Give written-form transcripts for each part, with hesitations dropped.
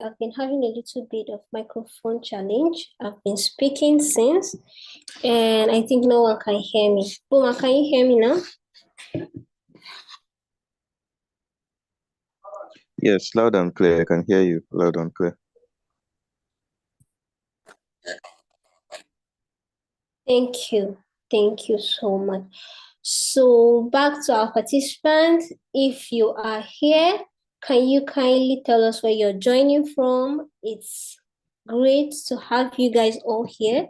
I've been having a little bit of microphone challenge. I've been speaking since, and I think no one can hear me. Boma, can you hear me now? Yes, loud and clear. I can hear you loud and clear. Thank you. Thank you so much. So back to our participants. If you are here, can you kindly tell us where you're joining from? It's great to have you guys all here.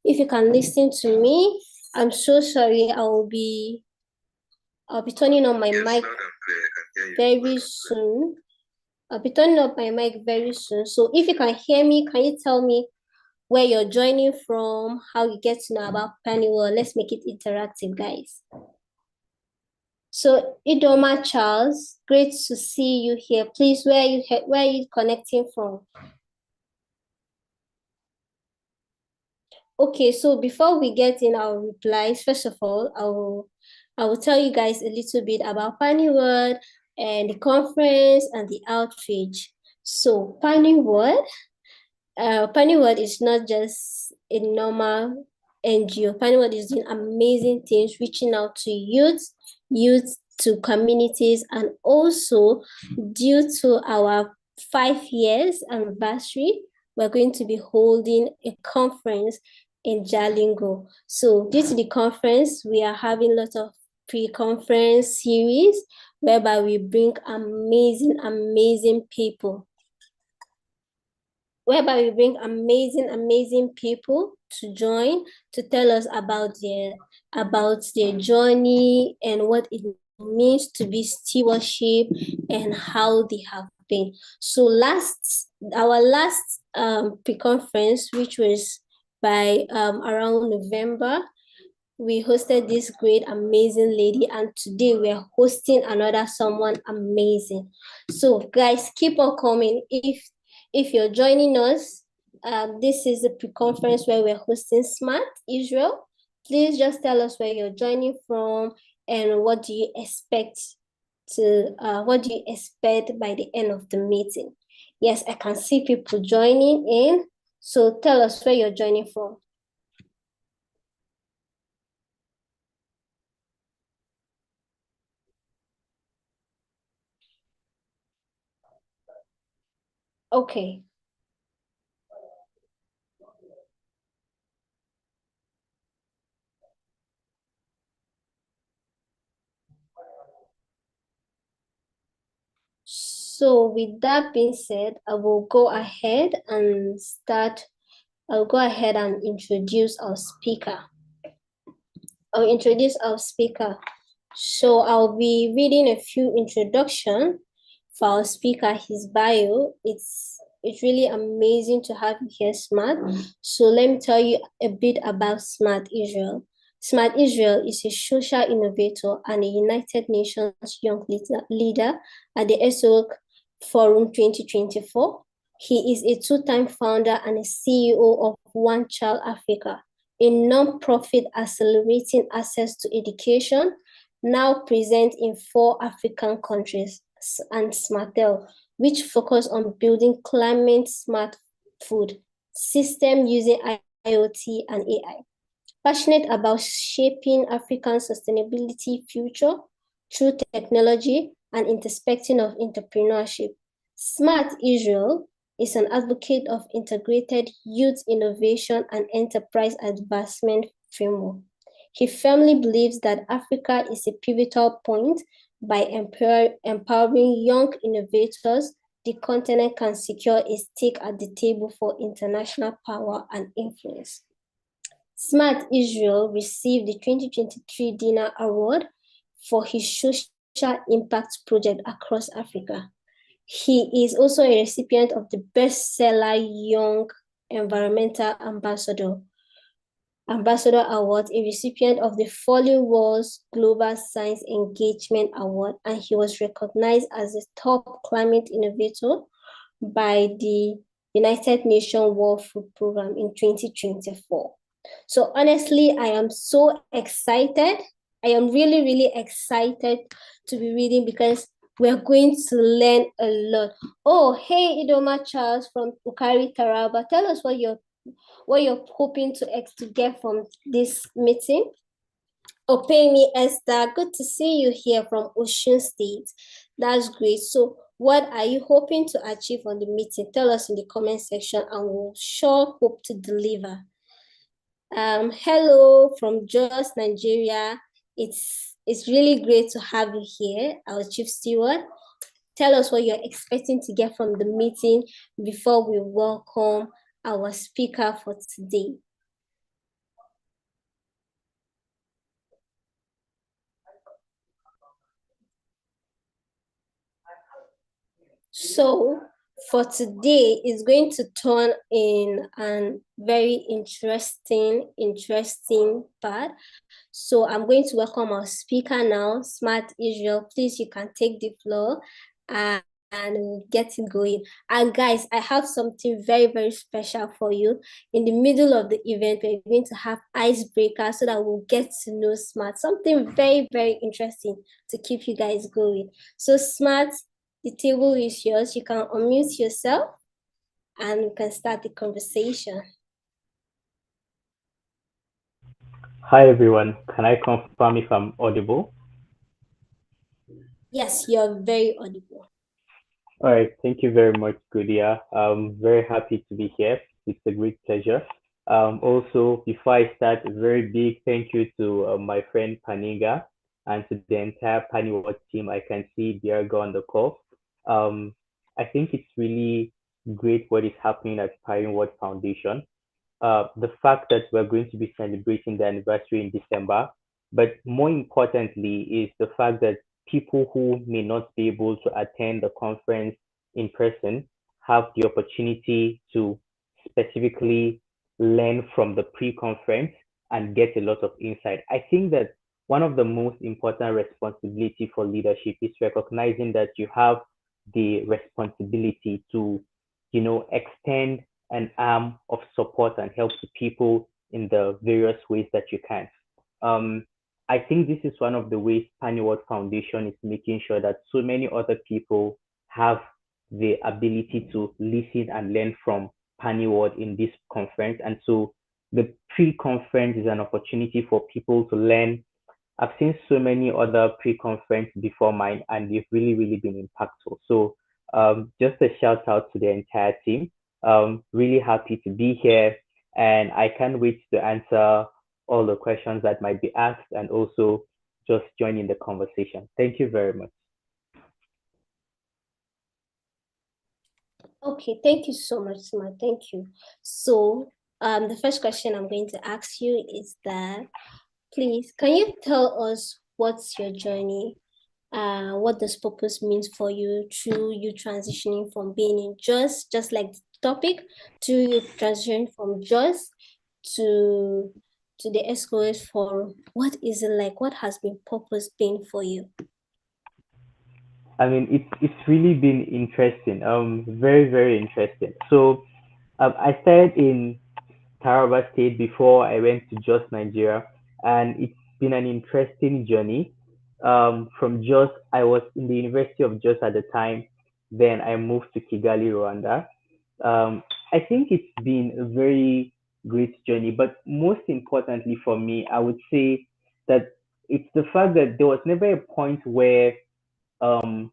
If you can listen to me, I'm so sorry. I'll be turning on my mic very soon. I'll be turning up my mic very soon. So if you can hear me, can you tell me where you're joining from, how you get to know about Pennywell? Let's make it interactive, guys. So Idoma Charles, great to see you here. Please, where are you connecting from? Okay, so before we get in our replies, first of all, I will tell you guys a little bit about Pennywell and the conference and the outreach. So Pennywell is not just a normal NGO. Pennywell is doing amazing things, reaching out to youth to communities, and also due to our 5 years anniversary, we're going to be holding a conference in Jalingo. So due to the conference, we are having lots of pre-conference series whereby we bring amazing people to join to tell us about their journey and what it means to be stewardship and how they have been. So our last pre-conference, which was by around November, we hosted this great, amazing lady, and today we are hosting another someone amazing. So guys, keep on coming. If you're joining us, this is the pre-conference where we're hosting Smart Israel. Please just tell us where you're joining from and what do you expect by the end of the meeting. Yes, I can see people joining in. So tell us where you're joining from. Okay. So with that being said, I'll go ahead and introduce our speaker. So I'll be reading a few introduction for our speaker, his bio. It's really amazing to have you here, Smart. So let me tell you a bit about Smart Israel. Smart Israel is a social innovator and a United Nations Young Leader at the SOC Forum 2024. He is a two-time founder and a CEO of One Child Africa, a non-profit accelerating access to education, now present in 4 African countries, and Smartel, which focus on building climate-smart food system using IoT and AI. Passionate about shaping African sustainability future through technology and intersecting of entrepreneurship. Smart Israel is an advocate of integrated youth innovation and enterprise advancement framework. He firmly believes that Africa is a pivotal point. By empowering young innovators, the continent can secure a seat at the table for international power and influence. Smart Israel received the 2023 Dinner Award for his social impact project across Africa. He is also a recipient of the bestseller Young Environmental Ambassador Award, a recipient of the Falling Walls Global Science Engagement Award, and he was recognized as a top climate innovator by the United Nations World Food Programme in 2024. So honestly, I am so excited. I am really, really excited to be reading because We're going to learn a lot. Oh, hey, Idoma Charles from Ukari Taraba. Tell us what you're hoping to get from this meeting. Opemi Esther, good to see you here from Ocean State. That's great. So what are you hoping to achieve on the meeting? Tell us in the comment section and we'll sure hope to deliver. Hello from Jos, Nigeria. It's really great to have you here, our Chief Steward. Tell us what you're expecting to get from the meeting before we welcome our speaker for today. So for today, it's going to turn in a very interesting part. So I'm going to welcome our speaker now, Smart Israel. Please, you can take the floor and we'll get it going. And guys, I have something very, very special for you. In the middle of the event, we're going to have icebreaker so that we'll get to know Smart. Something very, very interesting to keep you guys going. So Smart, the table is yours. You can unmute yourself and we can start the conversation. Hi everyone, can I confirm if I'm audible? Yes, you're very audible. All right, thank you very much, Gudia. I'm very happy to be here. It's a great pleasure. Also, before I start, a very big thank you to my friend Paniga and to the entire Paniwatch team. I can see Diargo on the call. I think it's really great what is happening at Paniwatch Foundation. The fact that we're going to be celebrating the anniversary in December, but more importantly is the fact that people who may not be able to attend the conference in person have the opportunity to specifically learn from the pre-conference and get a lot of insight. I think that one of the most important responsibility for leadership is recognizing that you have the responsibility to, extend an arm of support and help to people in the various ways that you can. Um, I think this is one of the ways World Foundation is making sure that so many other people have the ability to listen and learn from World in this conference. And so the pre-conference is an opportunity for people to learn. I've seen so many other pre-conference before mine, and they've really, really been impactful. So just a shout out to the entire team. Really happy to be here, and I can't wait to answer all the questions that might be asked and also just join in the conversation. Thank you very much. Okay, thank you so much, Sima. Thank you. So the first question I'm going to ask you is that, please, can you tell us what's your journey? What does purpose means for you through you transitioning from being in just like the topic, to you transitioning from just to the SOS Forum? What is it like? What has been purpose been for you? I mean, it's really been interesting. Very, very interesting. So I started in Taraba State before I went to Jos, Nigeria, and it's been an interesting journey. From Jos, I was in the University of Jos at the time. Then I moved to Kigali, Rwanda. I think it's been a very great journey, but most importantly for me, I would say that it's the fact that there was never a point where um,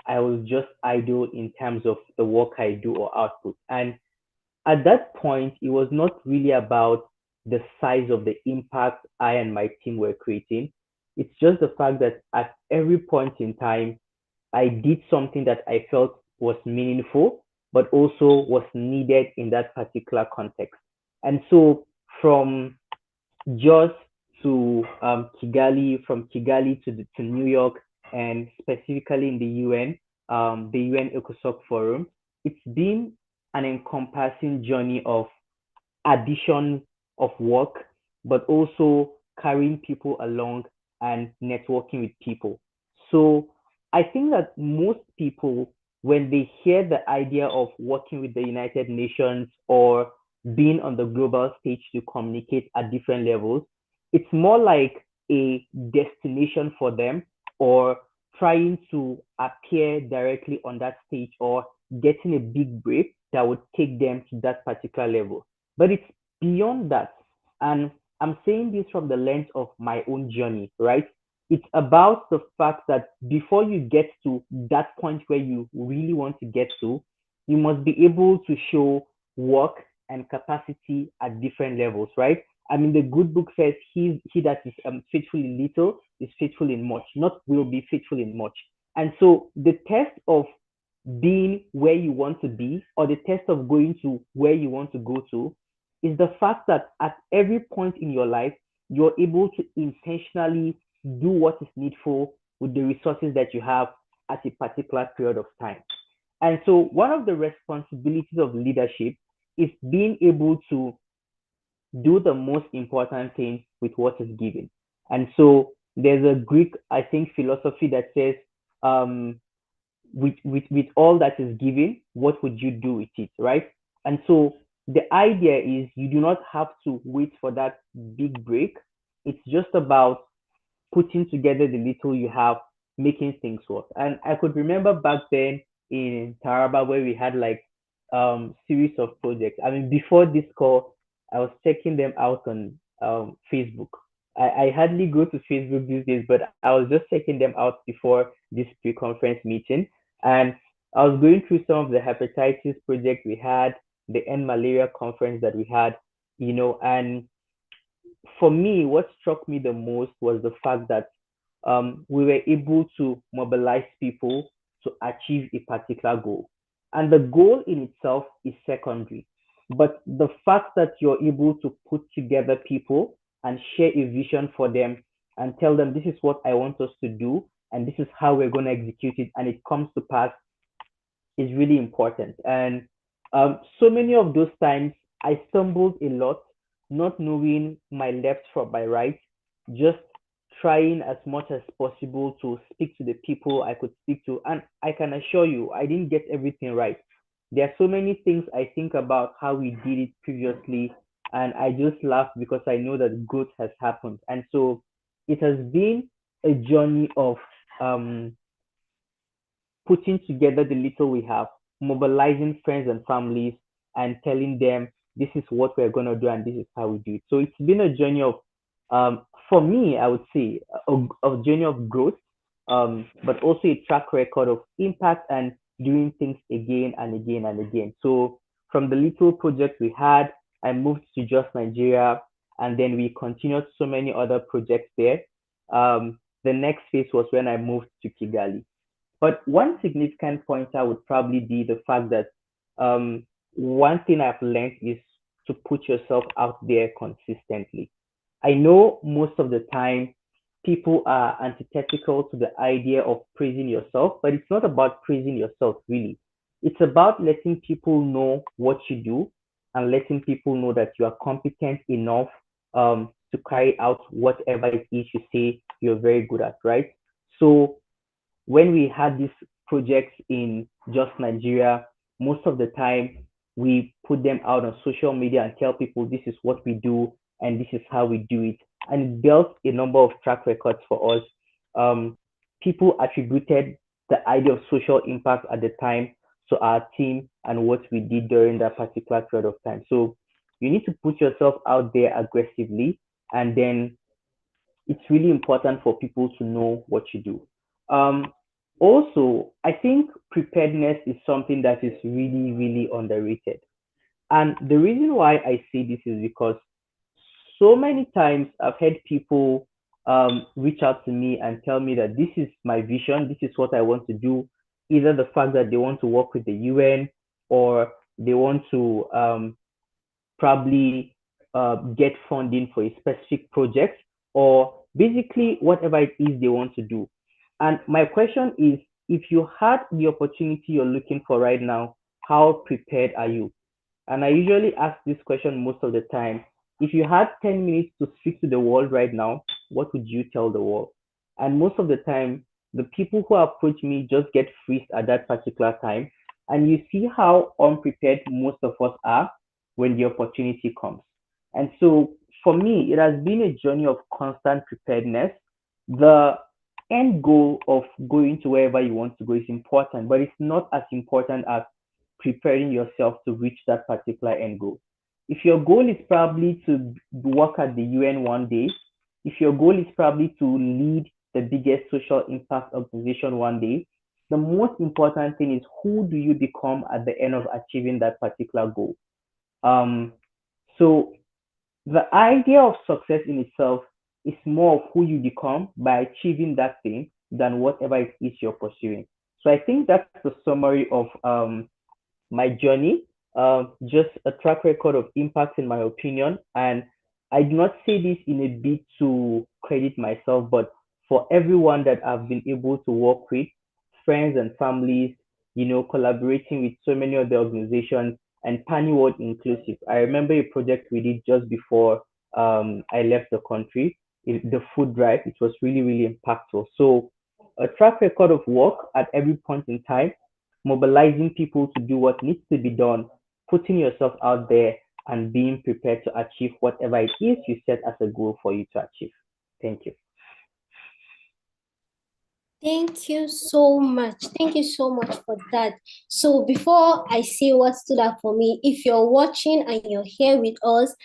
I was just idle in terms of the work I do or output. And at that point, it was not really about the size of the impact I and my team were creating. It's just the fact that at every point in time, I did something that I felt was meaningful, but also was needed in that particular context. And so from Jos to Kigali, from Kigali to New York, and specifically in the UN, the UN ECOSOC Forum, it's been an encompassing journey of addition of work, but also carrying people along and networking with people. So I think that most people, when they hear the idea of working with the United Nations or being on the global stage to communicate at different levels, it's more like a destination for them or trying to appear directly on that stage or getting a big break that would take them to that particular level. But it's beyond that. And I'm saying this from the lens of my own journey, right? It's about the fact that before you get to that point where you really want to get to, you must be able to show work and capacity at different levels, right? I mean, the good book says he that is faithful in little is faithful in much, not will be faithful in much. And so the test of being where you want to be or the test of going to where you want to go to is the fact that at every point in your life, you're able to intentionally do what is needful with the resources that you have at a particular period of time. And so one of the responsibilities of leadership is being able to do the most important thing with what is given. And so there's a Greek, I think, philosophy that says, um, with all that is given, what would you do with it, right? And so the idea is you do not have to wait for that big break. It's just about putting together the little you have, making things work. And I could remember back then in Taraba where we had like series of projects. I mean, before this call, I was checking them out on Facebook. I hardly go to Facebook these days, but I was just checking them out before this pre-conference meeting. And I was going through some of the hepatitis project we had, the end malaria conference that we had, and for me, what struck me the most was the fact that we were able to mobilize people to achieve a particular goal. And the goal in itself is secondary. But the fact that you're able to put together people and share a vision for them and tell them this is what I want us to do and this is how we're going to execute it and it comes to pass is really important. And so many of those times I stumbled a lot, not knowing my left from my right, just trying as much as possible to speak to the people I could speak to. And I can assure you, I didn't get everything right. There are so many things I think about how we did it previously, and I just laugh because I know that growth has happened. And so it has been a journey of um, putting together the little we have, mobilizing friends and families, and telling them this is what we're going to do and this is how we do it. So it's been a journey of, for me, I would say, a journey of growth, but also a track record of impact and doing things again and again and again. So from the little project we had, I moved to just Nigeria, and then we continued so many other projects there. The next phase was when I moved to Kigali. But one significant pointer would probably be the fact that one thing I've learned is to put yourself out there consistently. I know most of the time people are antithetical to the idea of praising yourself, but it's not about praising yourself really. It's about letting people know what you do and letting people know that you are competent enough to carry out whatever it is you say you're very good at, right? So when we had these projects in just Nigeria, most of the time we put them out on social media and tell people this is what we do and this is how we do it. And it built a number of track records for us. Um, People attributed the idea of social impact at the time to our team and what we did during that particular period of time. So you need to put yourself out there aggressively, and then it's really important for people to know what you do. Um, Also, I think preparedness is something that is really, really underrated. And the reason why I say this is because so many times I've had people reach out to me and tell me that this is my vision, this is what I want to do. Either the fact that they want to work with the UN or they want to probably get funding for a specific project or basically whatever it is they want to do. And my question is, if you had the opportunity you're looking for right now, how prepared are you? And I usually ask this question most of the time. If you had 10 minutes to speak to the world right now, what would you tell the world? And most of the time, the people who approach me just get freezed at that particular time. And you see how unprepared most of us are when the opportunity comes. And so for me, it has been a journey of constant preparedness. The end goal of going to wherever you want to go is important, but it's not as important as preparing yourself to reach that particular end goal. If your goal is probably to work at the UN one day, if your goal is probably to lead the biggest social impact organization one day, the most important thing is who do you become at the end of achieving that particular goal. Um, so the idea of success in itself is more of who you become by achieving that thing than whatever it is you're pursuing. So I think that's the summary of my journey, just a track record of impact in my opinion. And I do not say this in a bid to credit myself, but for everyone that I've been able to work with, friends and families, collaborating with so many other organizations and Pani World Inclusive. I remember a project we did just before I left the country, the food drive. It was really, really impactful. So a track record of work at every point in time, mobilizing people to do what needs to be done, putting yourself out there, and being prepared to achieve whatever it is you set as a goal for you to achieve. Thank you. Thank you so much. Thank you so much for that. So before I say what stood out for me, if you're watching and you're here with us,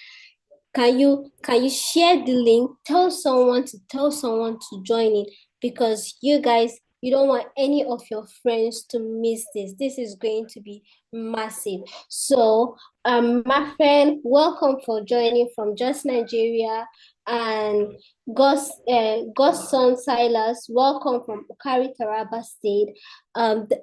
can you share the link? Tell someone to join in, because you guys, you don't want any of your friends to miss this. This is going to be massive. So my friend, welcome for joining from Just Nigeria, and Godson Silas, welcome from Ukari Taraba State.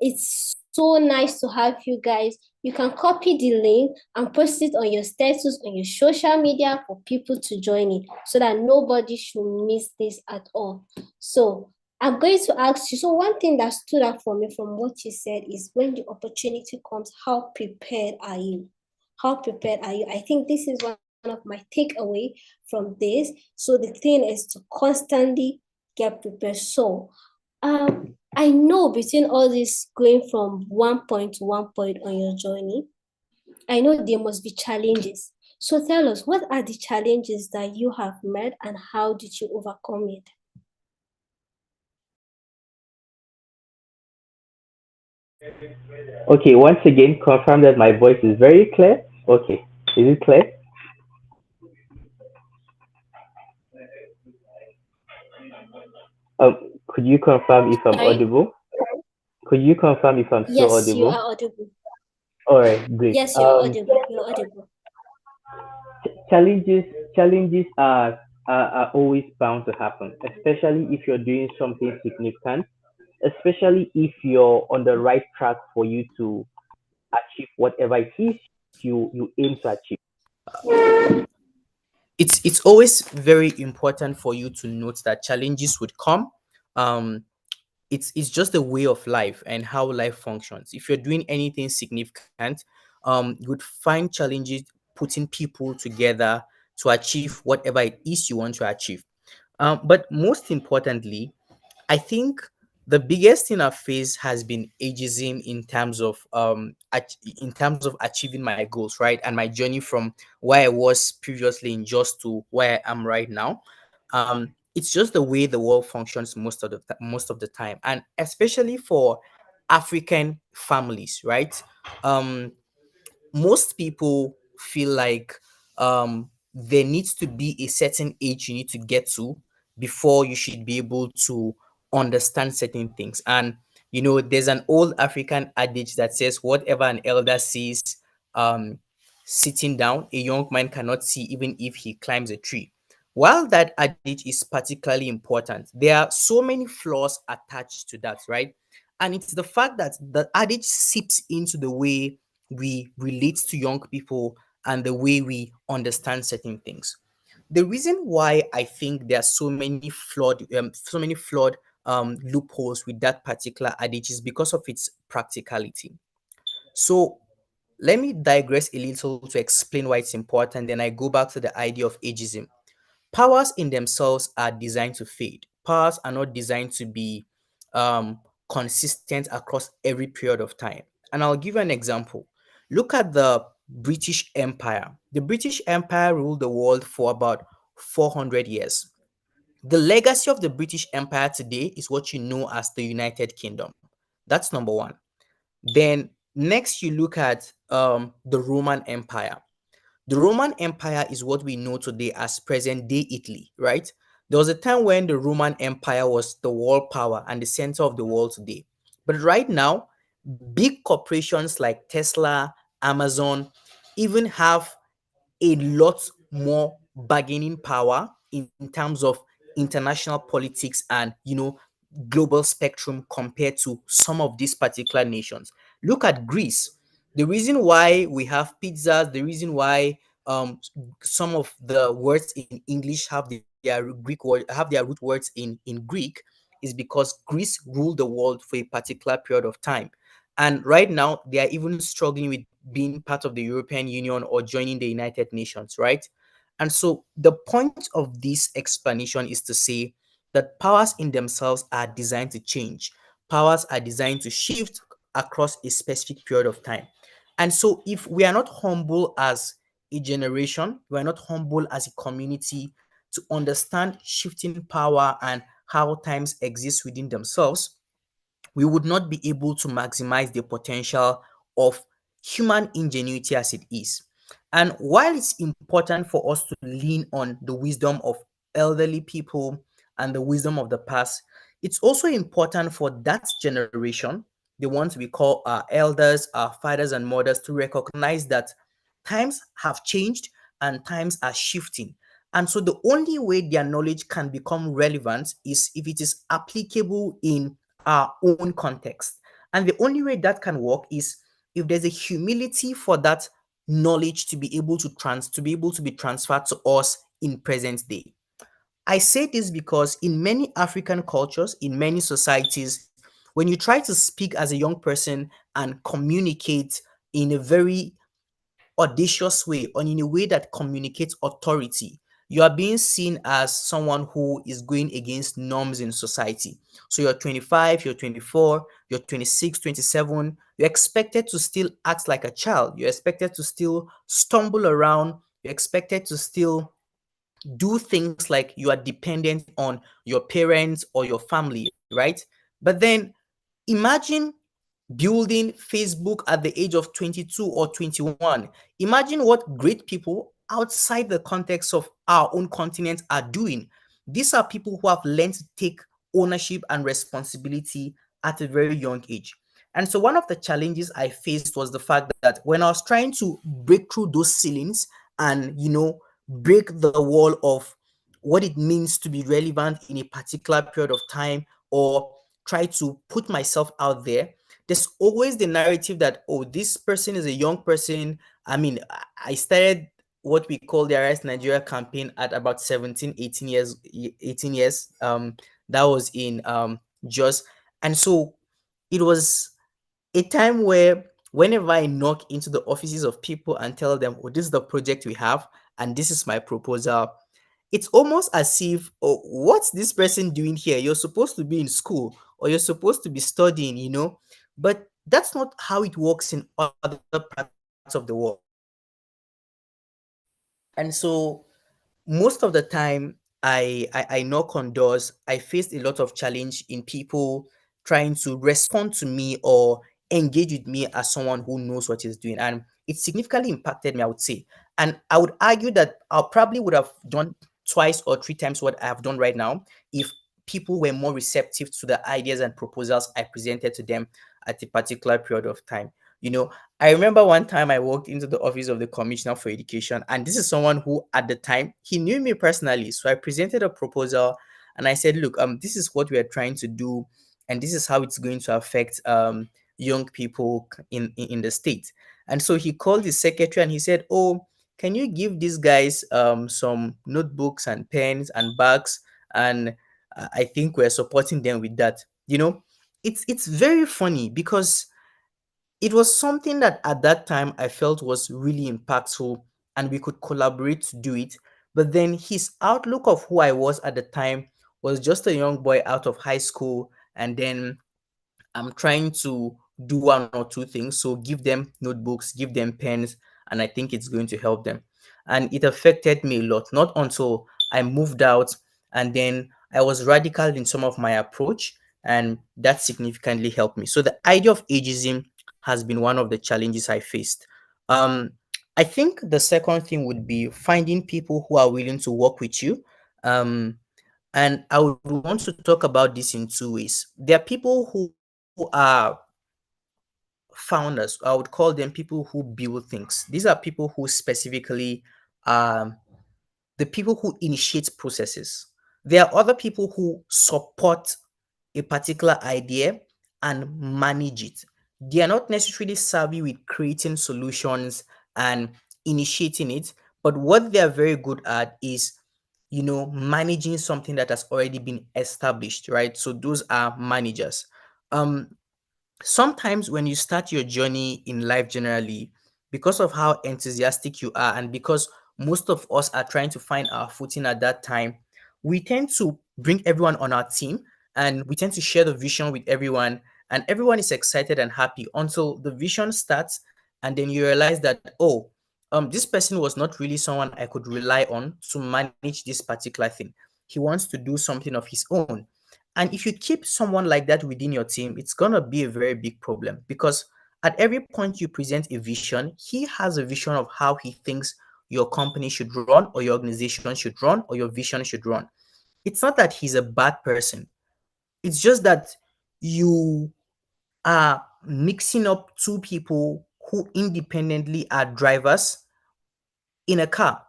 It's so nice to have you guys. You can copy the link and post it on your status on your social media for people to join in, so that nobody should miss this at all. So I'm going to ask you, so one thing that stood out for me from what you said is, when the opportunity comes, how prepared are you? How prepared are you? I think this is one of my takeaway from this. So the thing is to constantly get prepared. So I know between all this going from one point to one point on your journey, I know there must be challenges. So tell us, what are the challenges that you have met and how did you overcome it? Okay, once again, confirm that my voice is very clear. Okay, is it clear? Could you confirm if I'm Sorry? audible? Could you confirm if I'm still Yes, you audible? are audible. All right, great. Yes, you're audible. You're audible. Challenges challenges are always bound to happen, especially if you're doing something significant, especially if you're on the right track for you to achieve whatever it is you aim to achieve. It's always very important for you to note that challenges would come. um it's just a way of life and how life functions. If you're doing anything significant, you would find challenges putting people together to achieve whatever it is you want to achieve. But most importantly, I think the biggest thing I've faced has been ageism in terms of achieving my goals, right? And my journey from where I was previously in just to where I am right now. It's just the way the world functions most of the time, and especially for African families, right? Um, Most people feel like there needs to be a certain age you need to get to before you should be able to understand certain things. And there's an old African adage that says, whatever an elder sees um sitting down, a young man cannot see even if he climbs a tree. While that adage is particularly important, there are so many flaws attached to that, right? And it's the fact that the adage seeps into the way we relate to young people and the way we understand certain things. The reason why I think there are so many flawed loopholes with that particular adage is because of its practicality. So let me digress a little to explain why it's important. Then I go back to the idea of ageism. Powers in themselves are designed to fade. Powers are not designed to be consistent across every period of time. And I'll give you an example. Look at the British Empire. The British Empire ruled the world for about 400 years. The legacy of the British Empire today is what you know as the United Kingdom. That's number one. Then next you look at the Roman Empire. The Roman Empire is what we know today as present day Italy, right? There was a time when the Roman Empire was the world power and the center of the world today. But right now, big corporations like Tesla, Amazon even have a lot more bargaining power in terms of international politics and global spectrum compared to some of these particular nations. Look at Greece. The reason why we have pizzas, the reason why some of the words in English have their root words in Greek is because Greece ruled the world for a particular period of time. And right now, they are even struggling with being part of the European Union or joining the United Nations, right? And so the point of this explanation is to say that powers in themselves are designed to change. Powers are designed to shift across a specific period of time. And so if we are not humble as a generation, we are not humble as a community to understand shifting power and how times exist within themselves, we would not be able to maximize the potential of human ingenuity as it is. And while it's important for us to lean on the wisdom of elderly people and the wisdom of the past, it's also important for that generation, the ones we call our elders, our fathers and mothers, to recognize that times have changed and times are shifting. And so the only way their knowledge can become relevant is if it is applicable in our own context. And the only way that can work is if there's a humility for that knowledge to be able to be transferred to us in present day. I say this because in many African cultures, in many societies, when you try to speak as a young person and communicate in a very audacious way or in a way that communicates authority, you are being seen as someone who is going against norms in society. So you're 25, you're 24, you're 26, 27, you're expected to still act like a child. You're expected to still stumble around. You're expected to still do things like you are dependent on your parents or your family, right? But then imagine building Facebook at the age of 22 or 21. Imagine what great people outside the context of our own continent are doing. These are people who have learned to take ownership and responsibility at a very young age. And so one of the challenges I faced was the fact that when I was trying to break through those ceilings and, break the wall of what it means to be relevant in a particular period of time or try to put myself out there, there's always the narrative that, oh, this person is a young person. I mean, I started what we call the Arrest Nigeria campaign at about 17, 18 years, 18 years. That was in Jos. And so it was a time where whenever I knock into the offices of people and tell them, oh, this is the project we have, and this is my proposal, it's almost as if, oh, what's this person doing here? You're supposed to be in school or you're supposed to be studying, but that's not how it works in other parts of the world. And so most of the time I knock on doors, I faced a lot of challenge in people trying to respond to me or engage with me as someone who knows what he's doing. And it significantly impacted me, I would say. And I would argue that I probably would have done twice or three times what I have done right now if people were more receptive to the ideas and proposals I presented to them at a particular period of time. You know, I remember one time I walked into the office of the Commissioner for Education, and this is someone who, at the time, he knew me personally. So I presented a proposal, and I said, "Look, this is what we are trying to do, and this is how it's going to affect young people in the state." And so he called his secretary and he said, "Oh, can you give these guys some notebooks and pens and bags?" And I think we're supporting them with that. It's very funny because it was something that at that time I felt was really impactful and we could collaborate to do it. But then his outlook of who I was at the time was just a young boy out of high school. And then I'm trying to do one or two things. So give them notebooks, give them pens, and I think it's going to help them. And it affected me a lot, not until I moved out and then I was radical in some of my approach, and that significantly helped me. So the idea of ageism has been one of the challenges I faced. Um, I think the second thing would be finding people who are willing to work with you. Um, and I would want to talk about this in two ways. There are people who are founders. I would call them people who build things. These are people who specifically um, the people who initiate processes. There are other people who support a particular idea and manage it. They are not necessarily savvy with creating solutions and initiating it, but what they are very good at is, managing something that has already been established, right? So those are managers. Um, Sometimes when you start your journey in life generally, because of how enthusiastic you are and because most of us are trying to find our footing at that time, we tend to bring everyone on our team and we tend to share the vision with everyone, and everyone is excited and happy until the vision starts, and then you realize that, oh, this person was not really someone I could rely on to manage this particular thing. He wants to do something of his own. And if you keep someone like that within your team, it's going to be a very big problem, because at every point you present a vision, he has a vision of how he thinks your company should run, or your organization should run, or your vision should run. It's not that he's a bad person. It's just that you are mixing up two people who independently are drivers in a car.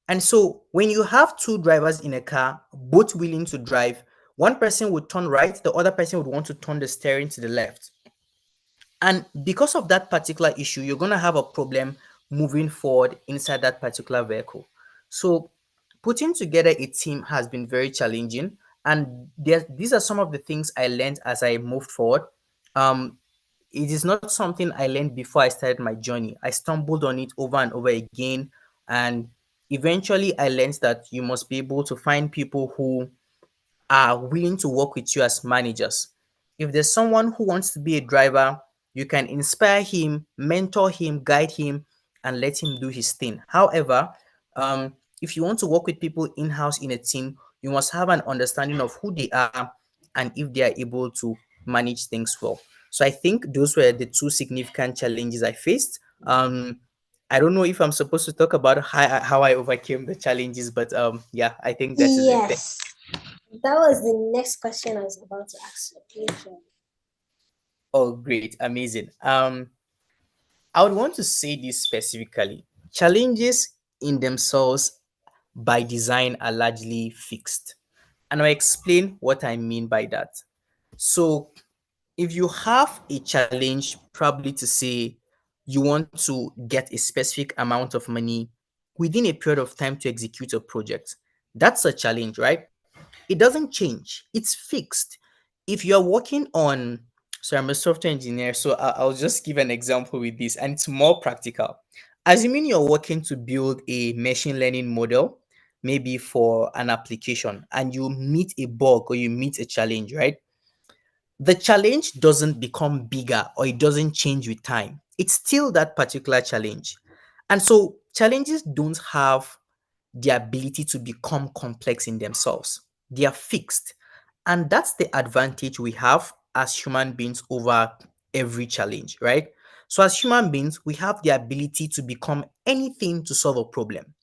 And so when you have two drivers in a car, both willing to drive, one person would turn right, the other person would want to turn the steering to the left. And because of that particular issue, you're going to have a problem moving forward inside that particular vehicle. So putting together a team has been very challenging. And these are some of the things I learned as I moved forward. Um, it is not something I learned before I started my journey. I stumbled on it over and over again. And eventually I learned that you must be able to find people who are willing to work with you as managers. If there's someone who wants to be a driver, you can inspire him, mentor him, guide him, and let him do his thing. However, if you want to work with people in house in a team, you must have an understanding of who they are and if they are able to manage things well. So I think those were the two significant challenges I faced. I don't know if I'm supposed to talk about how I overcame the challenges, but yeah, I think that is it. Yes, that was the next question I was about to ask you. Oh, great, amazing. I would want to say this specifically. Challenges in themselves by design are largely fixed. And I'll explain what I mean by that. So, if you have a challenge, probably to say you want to get a specific amount of money within a period of time to execute a project, that's a challenge, right? It doesn't change, it's fixed. If you're working on, so I'm a software engineer, so I'll just give an example with this, and it's more practical. Assuming you're working to build a machine learning model, maybe for an application, and you meet a bug or you meet a challenge, right? The challenge doesn't become bigger or it doesn't change with time. It's still that particular challenge. And so challenges don't have the ability to become complex in themselves. They are fixed. And that's the advantage we have as human beings over every challenge, right? So, as human beings, we have the ability to become anything to solve a problem.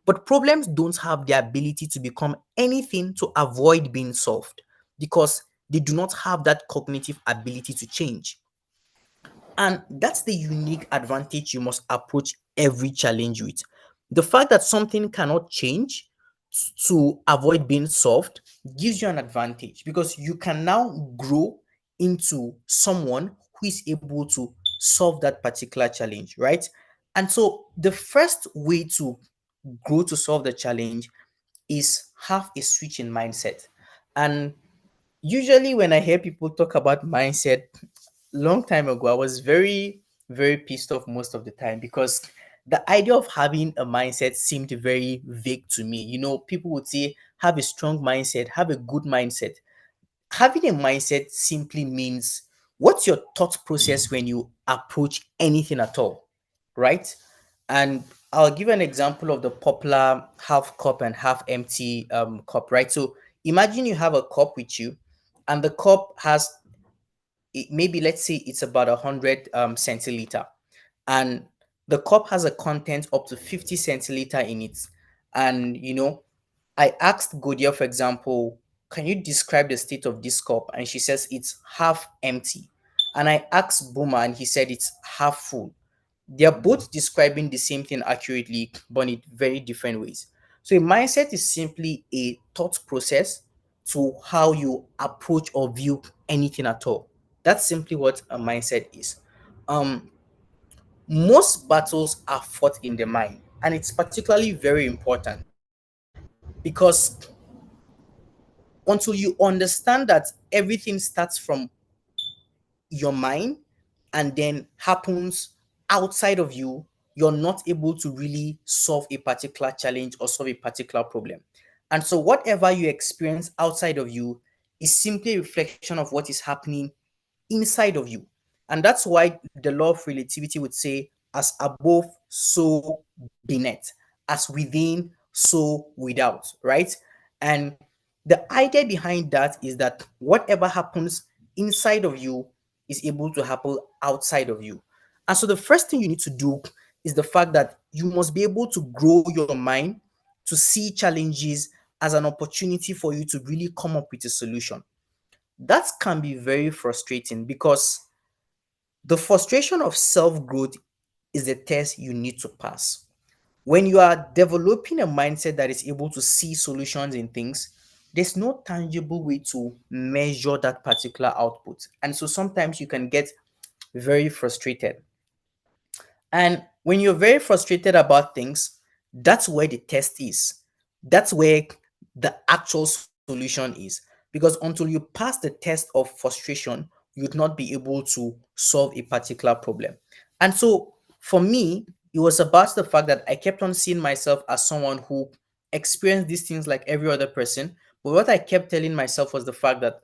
But problems don't have the ability to become anything to avoid being solved, because they do not have that cognitive ability to change. And that's the unique advantage you must approach every challenge with. The fact that something cannot change to avoid being solved gives you an advantage, because you can now grow into someone who is able to solve that particular challenge, right? And so the first way to grow to solve the challenge is have a switch in mindset. And usually when I hear people talk about mindset, long time ago, I was very, very pissed off most of the time, because the idea of having a mindset seemed very vague to me. People would say, have a strong mindset, have a good mindset. Having a mindset simply means, what's your thought process when you approach anything at all, right? And I'll give an example of the popular half cup and half empty cup, right? So imagine you have a cup with you, and the cup has maybe, let's say it's about 100 centiliter, and the cup has a content up to 50 centiliter in it. And I asked Godia, for example, can you describe the state of this cup? And she says it's half empty. And I asked Boomer, and he said it's half full. They are both describing the same thing accurately, but in very different ways. So a mindset is simply a thought process to how you approach or view anything at all. That's simply what a mindset is. Um, most battles are fought in the mind, and it's particularly very important because until you understand that everything starts from your mind and then happens outside of you, you're not able to really solve a particular challenge or solve a particular problem. And so, whatever you experience outside of you is simply a reflection of what is happening inside of you. And that's why the law of relativity would say, as above, so beneath, as within, so without, right? And the idea behind that is that whatever happens inside of you is able to happen outside of you. And so the first thing you need to do is the fact that you must be able to grow your mind to see challenges as an opportunity for you to really come up with a solution. That can be very frustrating because the frustration of self growth is the test you need to pass. When you are developing a mindset that is able to see solutions in things, there's no tangible way to measure that particular output. And so sometimes you can get very frustrated. And when you're very frustrated about things, that's where the test is. That's where the actual solution is. Because until you pass the test of frustration, you'd not be able to solve a particular problem. And so for me, it was about the fact that I kept on seeing myself as someone who experienced these things like every other person. But what I kept telling myself was the fact that,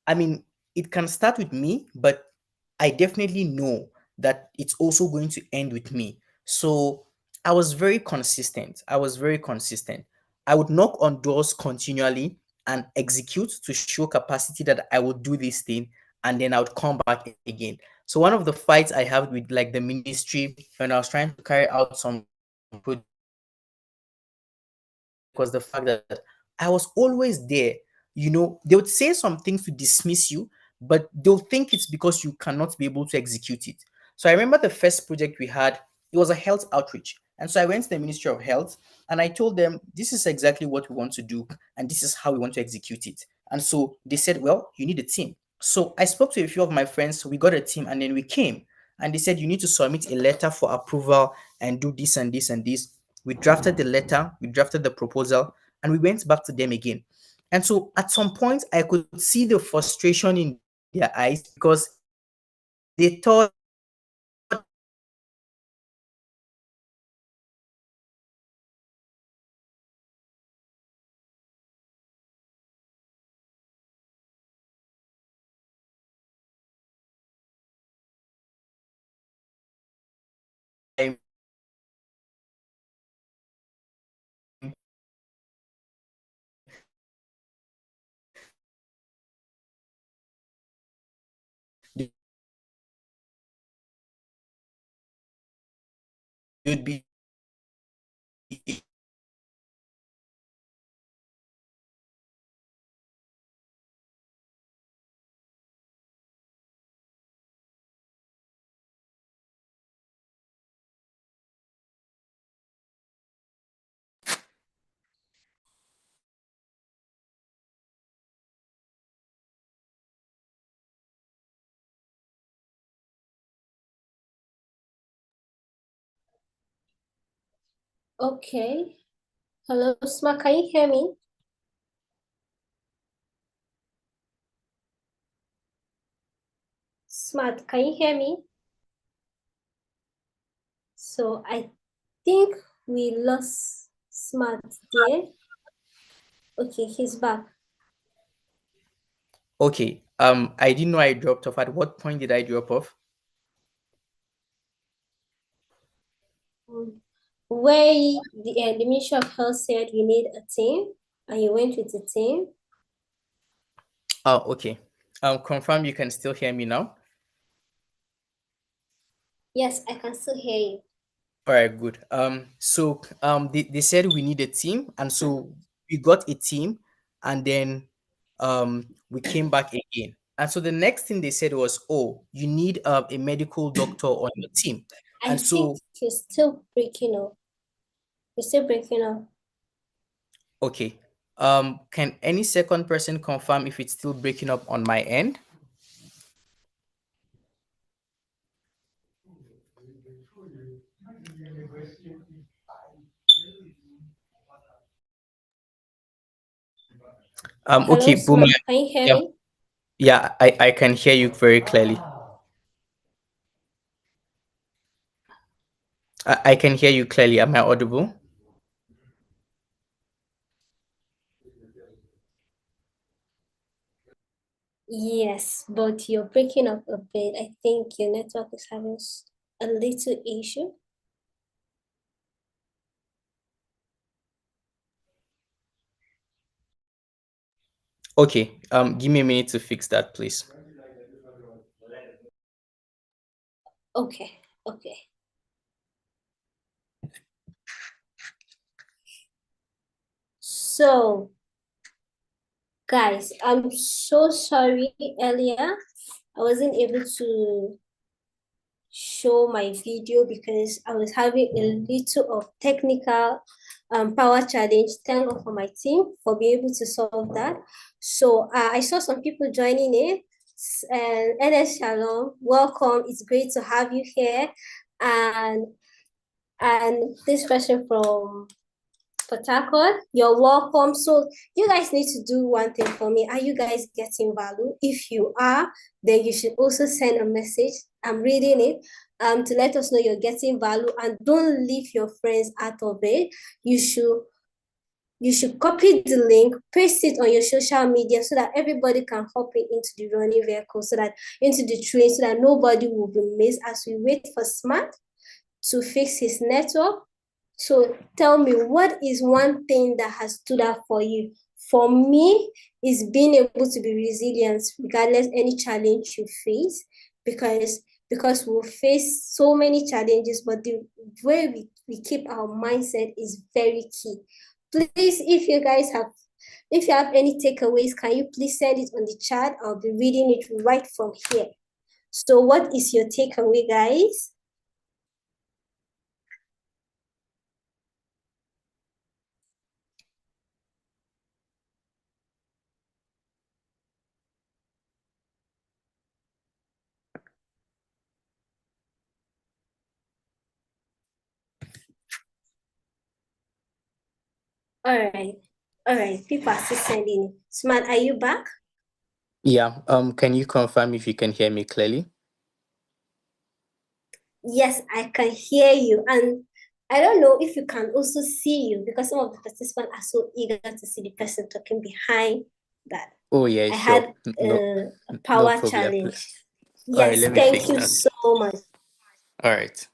I mean, it can start with me, but I definitely know that it's also going to end with me. So I was very consistent. I was very consistent. I would knock on doors continually and execute to show capacity that I would do this thing, and then I would come back again. So one of the fights I have with like the ministry when I was trying to carry out some project was the fact that I was always there. They would say some things to dismiss you, but they'll think it's because you cannot be able to execute it. So I remember the first project we had, it was a health outreach. And so I went to the Ministry of Health and I told them, this is exactly what we want to do, and this is how we want to execute it. And so they said, well, you need a team. So I spoke to a few of my friends, we got a team, and then we came. And they said, you need to submit a letter for approval and do this and this and this. We drafted the letter, we drafted the proposal, and we went back to them again. And so at some point, I could see the frustration in their eyes because they thought I was wasting my time. They thought I was wasting my time Okay. Hello, Sma, can you hear me? Smart, can you hear me? So I think we lost Smart there. Okay, he's back. Okay. I didn't know I dropped off. At what point did I drop off? Where the Ministry of Health said we need a team, and you went with the team. Oh, okay. Confirm you can still hear me now. Yes, I can still hear you. All right, good. They said we need a team, and so we got a team, and then we came back again. And so the next thing they said was, oh, you need a medical doctor on your team. I And think so, you're still breaking up. You're still breaking up. okay. Can any second person confirm if it's still breaking up on my end? Hello, Okay, Boomer. Smart. Can you hear Yeah, me? yeah, I can hear you very clearly. I can hear you clearly. Am I audible? Yes, but you're breaking up a bit. I think your network is having a little issue. Okay. Give me a minute to fix that, please. Okay, okay. So, guys, I'm so sorry earlier. I wasn't able to show my video because I was having a little of technical power challenge. Thank God for my team for being able to solve that. So I saw some people joining in. And NS Shalom, welcome. It's great to have you here. And this person from Port Harcourt, you're welcome. So you guys need to do one thing for me. Are you guys getting value? If you are, then you should also send a message. I'm reading it to let us know you're getting value, and don't leave your friends out of it. You should copy the link, paste it on your social media so that everybody can hop in into the running vehicle, so that into the train, so that nobody will be missed as we wait for Smart to fix his network. So tell me, what is one thing that has stood out for you? For me, is being able to be resilient regardless any challenge you face, because we'll face so many challenges, but the way we keep our mindset is very key. Please, if you have any takeaways, can you please send it on the chat? I'll be reading it right from here. So what is your takeaway, guys? All right. All right. People are still sending it. Smart, are you back? Yeah. Can you confirm if you can hear me clearly? Yes, I can hear you. And I don't know if you can also see you, because some of the participants are so eager to see the person talking behind that. Oh yeah, I sure. had No, a no power problem. challenge. All right, Yes, let me thank fix you that. so much. All right.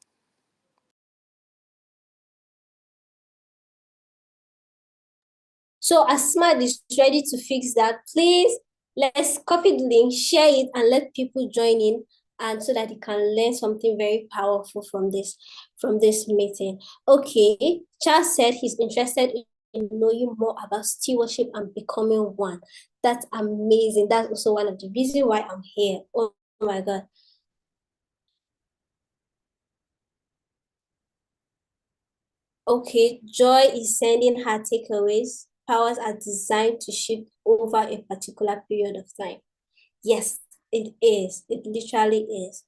So as Smart is ready to fix that, please let's copy the link, share it, and let people join in, and so that they can learn something very powerful from this meeting. Okay, Charles said he's interested in knowing more about stewardship and becoming one. That's amazing. That's also one of the reasons why I'm here. Oh my God. Okay, Joy is sending her takeaways. Powers are designed to shift over a particular period of time. Yes, it is. It literally is.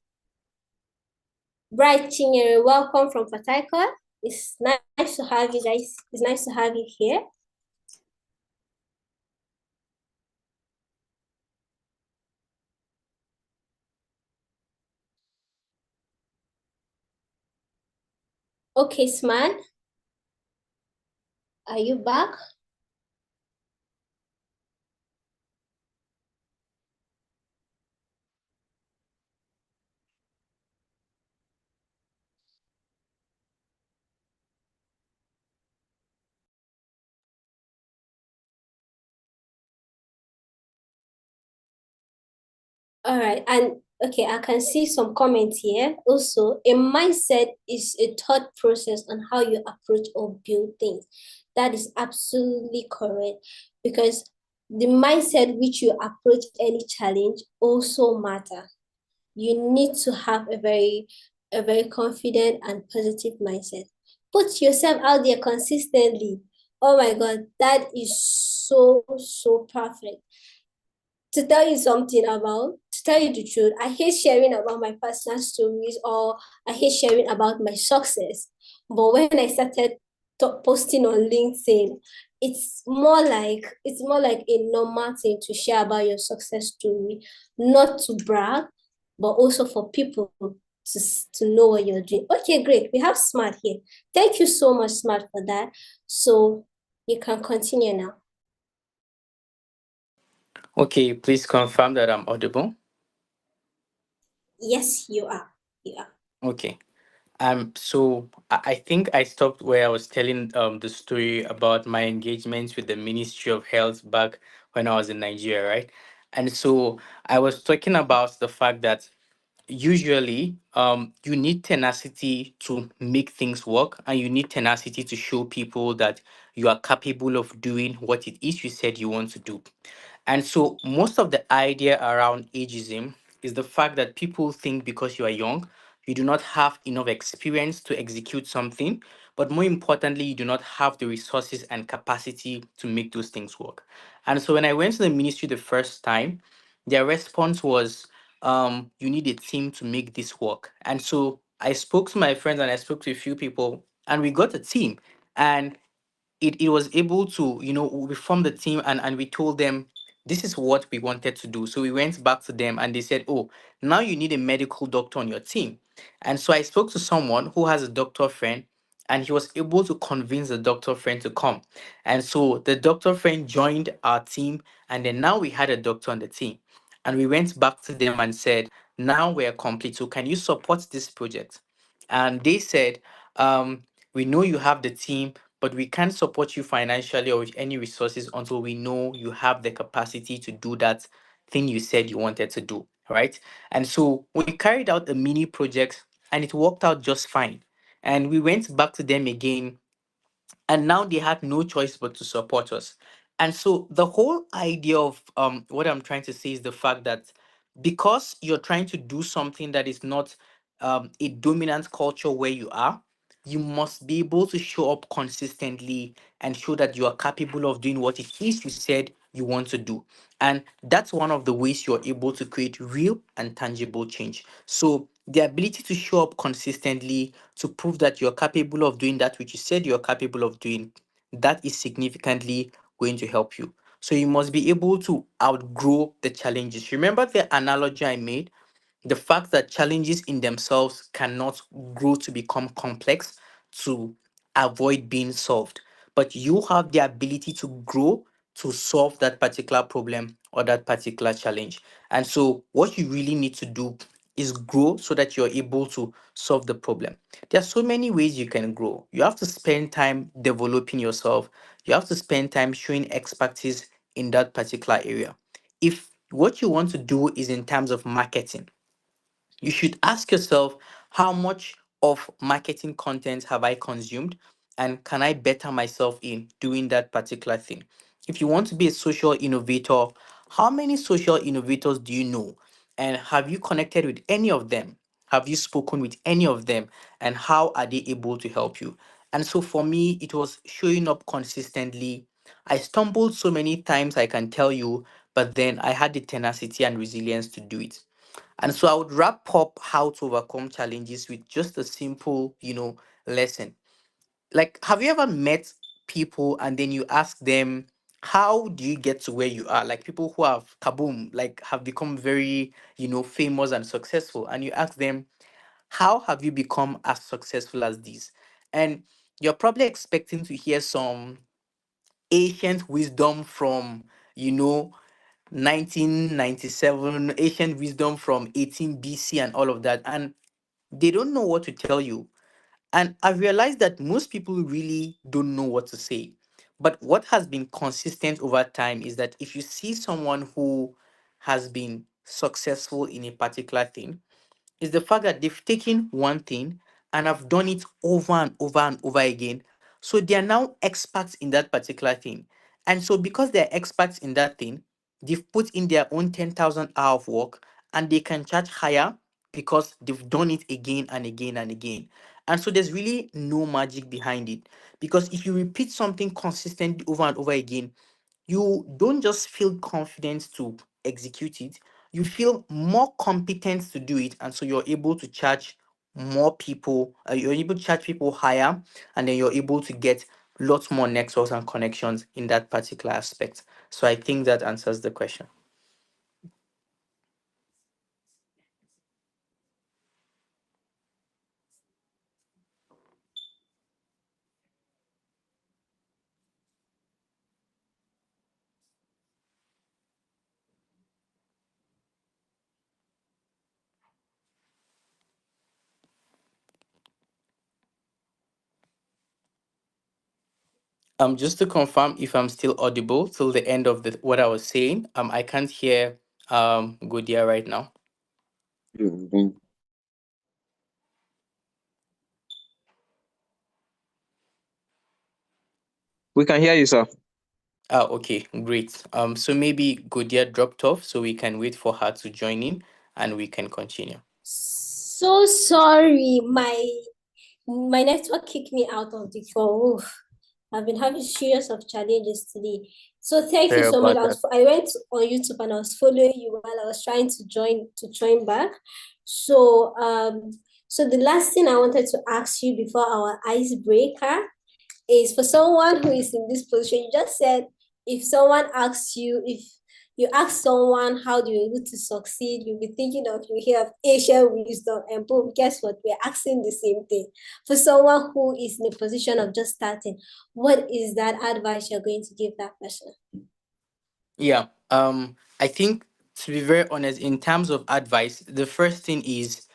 Bright Chinyere, welcome from Port. It's nice to have you guys. It's nice to have you here. Okay, Smart, are you back? All right, and okay, I can see some comments here. Also, a mindset is a thought process on how you approach or build things. That is absolutely correct because the mindset which you approach any challenge also matter. You need to have a very confident and positive mindset. Put yourself out there consistently. Oh my God, that is so perfect. To tell you something about, to tell you the truth, I hate sharing about my personal stories or I hate sharing about my success. But when I started posting on LinkedIn, it's more like a normal thing to share about your success story, not to brag, but also for people to know what you're doing. Okay, great. We have Smart here. Thank you so much, Smart, for that. So you can continue now. Okay, please confirm that I'm audible. Yes, you are. You are. Okay. So I think I stopped where I was telling the story about my engagements with the Ministry of Health back when I was in Nigeria, right? And so I was talking about the fact that usually you need tenacity to make things work, and you need tenacity to show people that you are capable of doing what it is you said you want to do. And so most of the idea around ageism is the fact that people think because you are young, you do not have enough experience to execute something, but more importantly, you do not have the resources and capacity to make those things work. And so when I went to the ministry the first time, their response was, you need a team to make this work. And so I spoke to my friends and I spoke to a few people, and we got a team. And it was able to, we formed the team, and we told them this is what we wanted to do. So we went back to them and they said, oh, now you need a medical doctor on your team. And so I spoke to someone who has a doctor friend, and he was able to convince the doctor friend to come. And so the doctor friend joined our team, and then now we had a doctor on the team. And we went back to them and said, now we're complete. So can you support this project? And they said, we know you have the team, but we can't support you financially or with any resources until we know you have the capacity to do that thing you said you wanted to do, right? And so we carried out a mini project and it worked out just fine. And we went back to them again, and now they had no choice but to support us. And so the whole idea of what I'm trying to say is the fact that because you're trying to do something that is not a dominant culture where you are, you must be able to show up consistently and show that you are capable of doing what it is you said you want to do. And that's one of the ways you're able to create real and tangible change. So the ability to show up consistently to prove that you're capable of doing that which you said you're capable of doing, that is significantly going to help you. So you must be able to outgrow the challenges. Remember the analogy I made? The fact that challenges in themselves cannot grow to become complex to avoid being solved, but you have the ability to grow to solve that particular problem or that particular challenge. And so what you really need to do is grow so that you're able to solve the problem. There are so many ways you can grow. You have to spend time developing yourself. You have to spend time showing expertise in that particular area. If what you want to do is in terms of marketing, you should ask yourself, how much of marketing content have I consumed, and can I better myself in doing that particular thing? If you want to be a social innovator, how many social innovators do you know, and have you connected with any of them? Have you spoken with any of them, and how are they able to help you? And so for me, it was showing up consistently. I stumbled so many times, I can tell you, but then I had the tenacity and resilience to do it. And so I would wrap up how to overcome challenges with just a simple, lesson. Like, have you ever met people and then you ask them, how do you get to where you are? Like people who have kaboom, like have become very, famous and successful. And you ask them, how have you become as successful as this? And you're probably expecting to hear some ancient wisdom from, you know, 1997, ancient wisdom from 18 BC and all of that. And they don't know what to tell you. And I've realized that most people really don't know what to say. But what has been consistent over time is that if you see someone who has been successful in a particular thing is the fact that they've taken one thing and have done it over and over and over again. So they are now experts in that particular thing. And so because they're experts in that thing, they've put in their own 10,000 hour of work and they can charge higher because they've done it again and again and again. And so there's really no magic behind it. Because if you repeat something consistently over and over again, you don't just feel confident to execute it, you feel more competent to do it. And so you're able to charge more people, you're able to charge people higher, and then you're able to get lots more networks and connections in that particular aspect. So I think that answers the question. Just to confirm if I'm still audible till the end of the what I was saying. I can't hear Godia right now. Mm, we can hear you, sir. Okay, great. So maybe Godia dropped off, so we can wait for her to join in and we can continue. So sorry, my network kicked me out of the call. Oof. I've been having series of challenges today. So thank you Sorry so much. about that. I went on YouTube and I was following you while I was trying to join back. So so the last thing I wanted to ask you before our icebreaker is for someone who is in this position. You just said if someone asks you, if you ask someone how do you able to succeed, you'll be thinking of you hear of Asian wisdom, and boom, guess what? We're asking the same thing. For someone who is in a position of just starting, what is that advice you're going to give that person? Yeah. I think, to be very honest, in terms of advice, the first thing is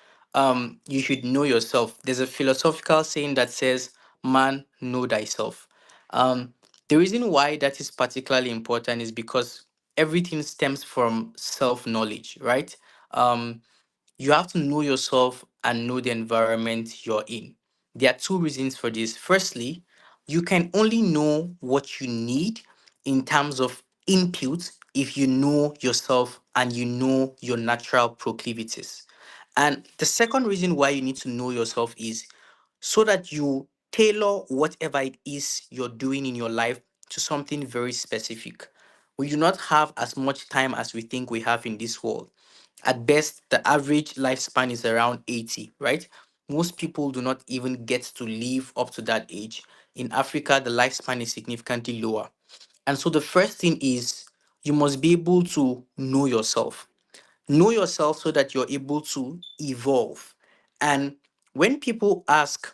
you should know yourself. There's a philosophical saying that says, "Man, know thyself." Um, the reason why that is particularly important is because everything stems from self-knowledge, right? Um, you have to know yourself and know the environment you're in. There are two reasons for this. Firstly, you can only know what you need in terms of input if you know yourself and you know your natural proclivities. And the second reason why you need to know yourself is so that you tailor whatever it is you're doing in your life to something very specific. We do not have as much time as we think we have in this world. At best, the average lifespan is around 80, right? Most people do not even get to live up to that age. In Africa, the lifespan is significantly lower. And so the first thing is you must be able to know yourself. Know yourself so that you're able to evolve. And when people ask,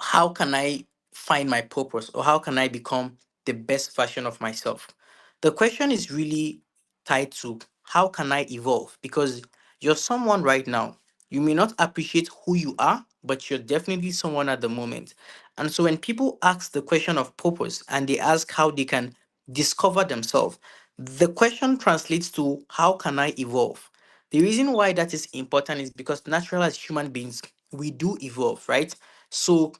how can I find my purpose or how can I become the best version of myself? The question is really tied to how can I evolve? Because you're someone right now. You may not appreciate who you are, but you're definitely someone at the moment. And so when people ask the question of purpose and they ask how they can discover themselves, the question translates to how can I evolve? The reason why that is important is because natural as human beings, we do evolve, right? So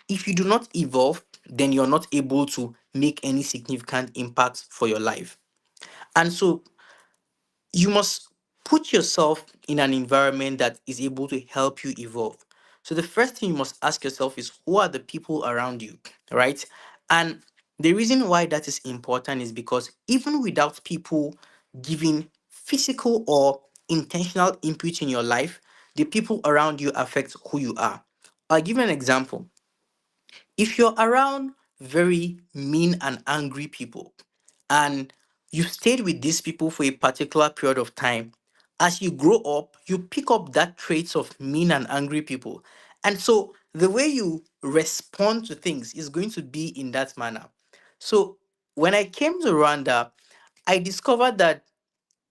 if you do not evolve, then you're not able to make any significant impact for your life. And so you must put yourself in an environment that is able to help you evolve. So the first thing you must ask yourself is who are the people around you, right? And the reason why that is important is because even without people giving physical or intentional input in your life, the people around you affect who you are. I'll give you an example. If you're around very mean and angry people and you stayed with these people for a particular period of time, as you grow up, you pick up that traits of mean and angry people. And so the way you respond to things is going to be in that manner. So when I came to Rwanda, I discovered that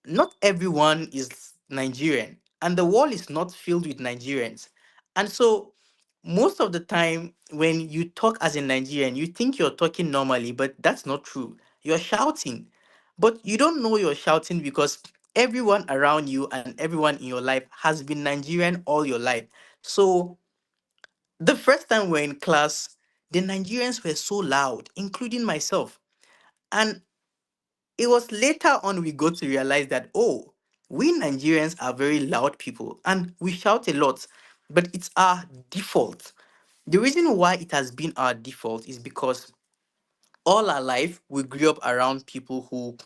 not everyone is Nigerian, and the world is not filled with Nigerians. And so, most of the time, when you talk as a Nigerian, you think you're talking normally, but that's not true. You're shouting, but you don't know you're shouting because everyone around you and everyone in your life has been Nigerian all your life. So the first time we're in class, the Nigerians were so loud, including myself. And it was later on we got to realize that, oh, we Nigerians are very loud people and we shout a lot, but it's our default. The reason why it has been our default is because all our life we grew up around people who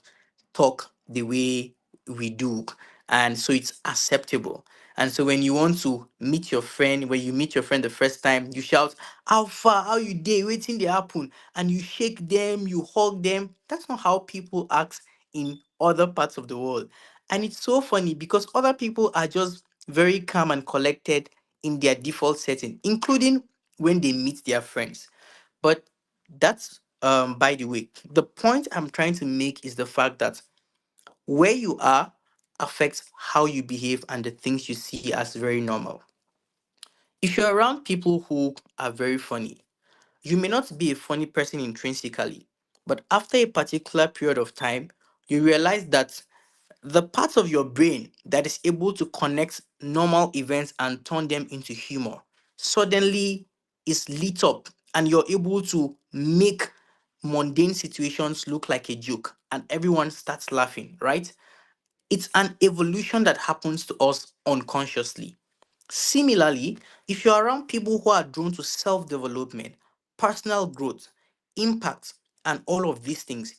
talk the way we do, and so it's acceptable. And so when you want to meet your friend, when you meet your friend the first time, you shout, how far, how you day, waiting they happen, and you shake them, you hug them. That's not how people act in other parts of the world. And it's so funny because other people are just very calm and collected in their default setting, including when they meet their friends. But that's by the way, the point I'm trying to make is the fact that where you are affects how you behave and the things you see as very normal. If you're around people who are very funny, you may not be a funny person intrinsically, but after a particular period of time, you realize that the part of your brain that is able to connect normal events and turn them into humor suddenly is lit up, and you're able to make mundane situations look like a joke and everyone starts laughing, right? It's an evolution that happens to us unconsciously. Similarly, if you're around people who are drawn to self development, personal growth, impact, and all of these things,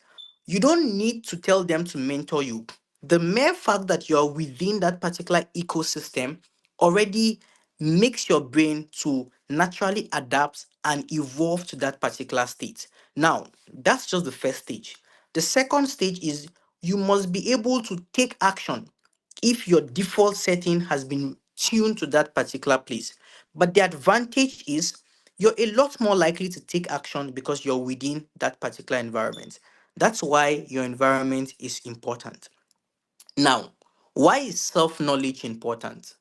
you don't need to tell them to mentor you. The mere fact that you're within that particular ecosystem already makes your brain to naturally adapt and evolve to that particular state. Now, that's just the first stage. The second stage is you must be able to take action if your default setting has been tuned to that particular place. But the advantage is you're a lot more likely to take action because you're within that particular environment. That's why your environment is important. Now, why is self knowledge important?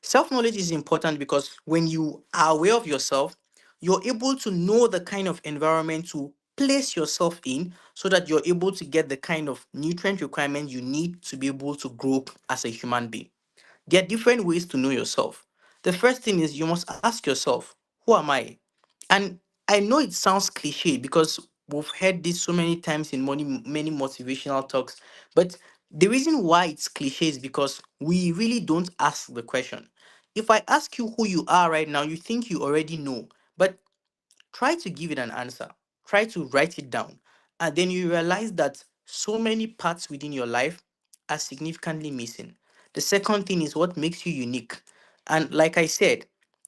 Self knowledge is important because when you are aware of yourself, you're able to know the kind of environment to place yourself in so that you're able to get the kind of nutrient requirement you need to be able to grow as a human being. There are different ways to know yourself. The first thing is you must ask yourself, who am I? And I know it sounds cliche because we've heard this so many times in many motivational talks, but the reason why it's cliche is because we really don't ask the question. If I ask you who you are right now, you think you already know, but try to give it an answer. Try to write it down. And then you realize that so many parts within your life are significantly missing. The second thing is what makes you unique. And like I said,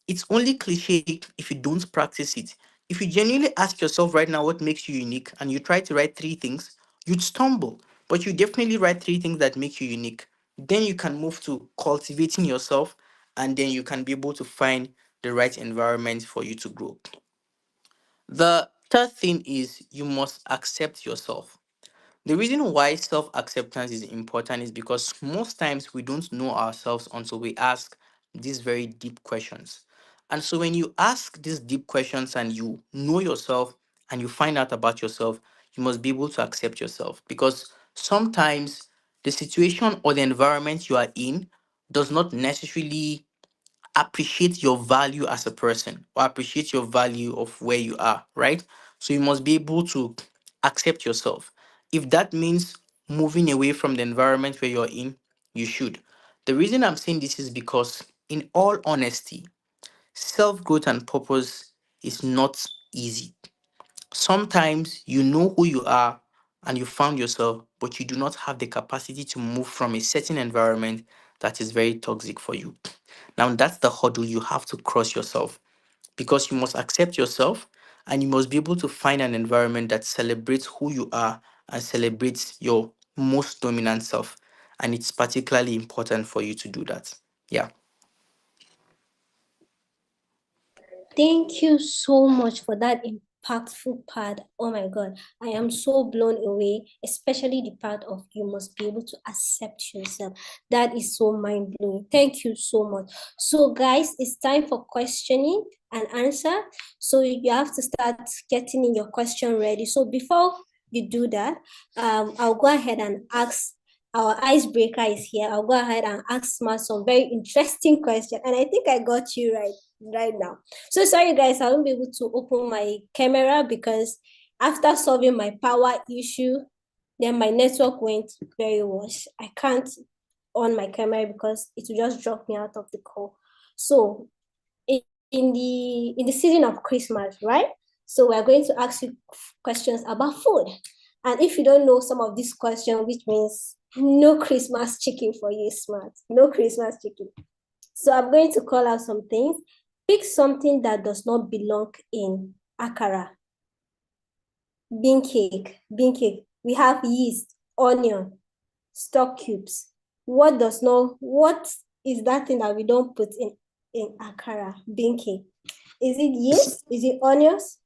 it's only cliche if you don't practice it. If you genuinely ask yourself right now what makes you unique and you try to write three things, you'd stumble. But you definitely write three things that make you unique. Then you can move to cultivating yourself and then you can be able to find the right environment for you to grow. The third thing is you must accept yourself. The reason why self acceptance is important is because most times we don't know ourselves until we ask these very deep questions. And so when you ask these deep questions and you know yourself and you find out about yourself, you must be able to accept yourself because sometimes the situation or the environment you are in does not necessarily appreciate your value as a person or appreciate your value of where you are, right? So you must be able to accept yourself. If that means moving away from the environment where you're in, you should. The reason I'm saying this is because, in all honesty, self growth and purpose is not easy. Sometimes you know who you are and you found yourself, but you do not have the capacity to move from a certain environment that is very toxic for you. Now, that's the hurdle you have to cross yourself because you must accept yourself and you must be able to find an environment that celebrates who you are and celebrates your most dominant self. And it's particularly important for you to do that. Yeah. Thank you so much for that impactful part. Oh my God, I am so blown away, especially the part of you must be able to accept yourself. That is so mind blowing. Thank you so much. So, guys, it's time for questioning and answer. So, you have to start getting in your question ready. So, before you do that, I'll go ahead and ask our icebreaker is here. I'll go ahead and ask Smart some very interesting question. And I think I got you right now. So sorry guys, I won't be able to open my camera because after solving my power issue, then my network went very worse. I can't on my camera because it will just drop me out of the call. So in the season of Christmas, right? So we're going to ask you questions about food. And if you don't know some of these questions, which means no Christmas chicken for you, Smart. No Christmas chicken. So I'm going to call out some things. Pick something that does not belong in akara. Bean cake. We have yeast, onion, stock cubes. What is that thing that we don't put in akara, bean cake? Is it yeast? Is it onions?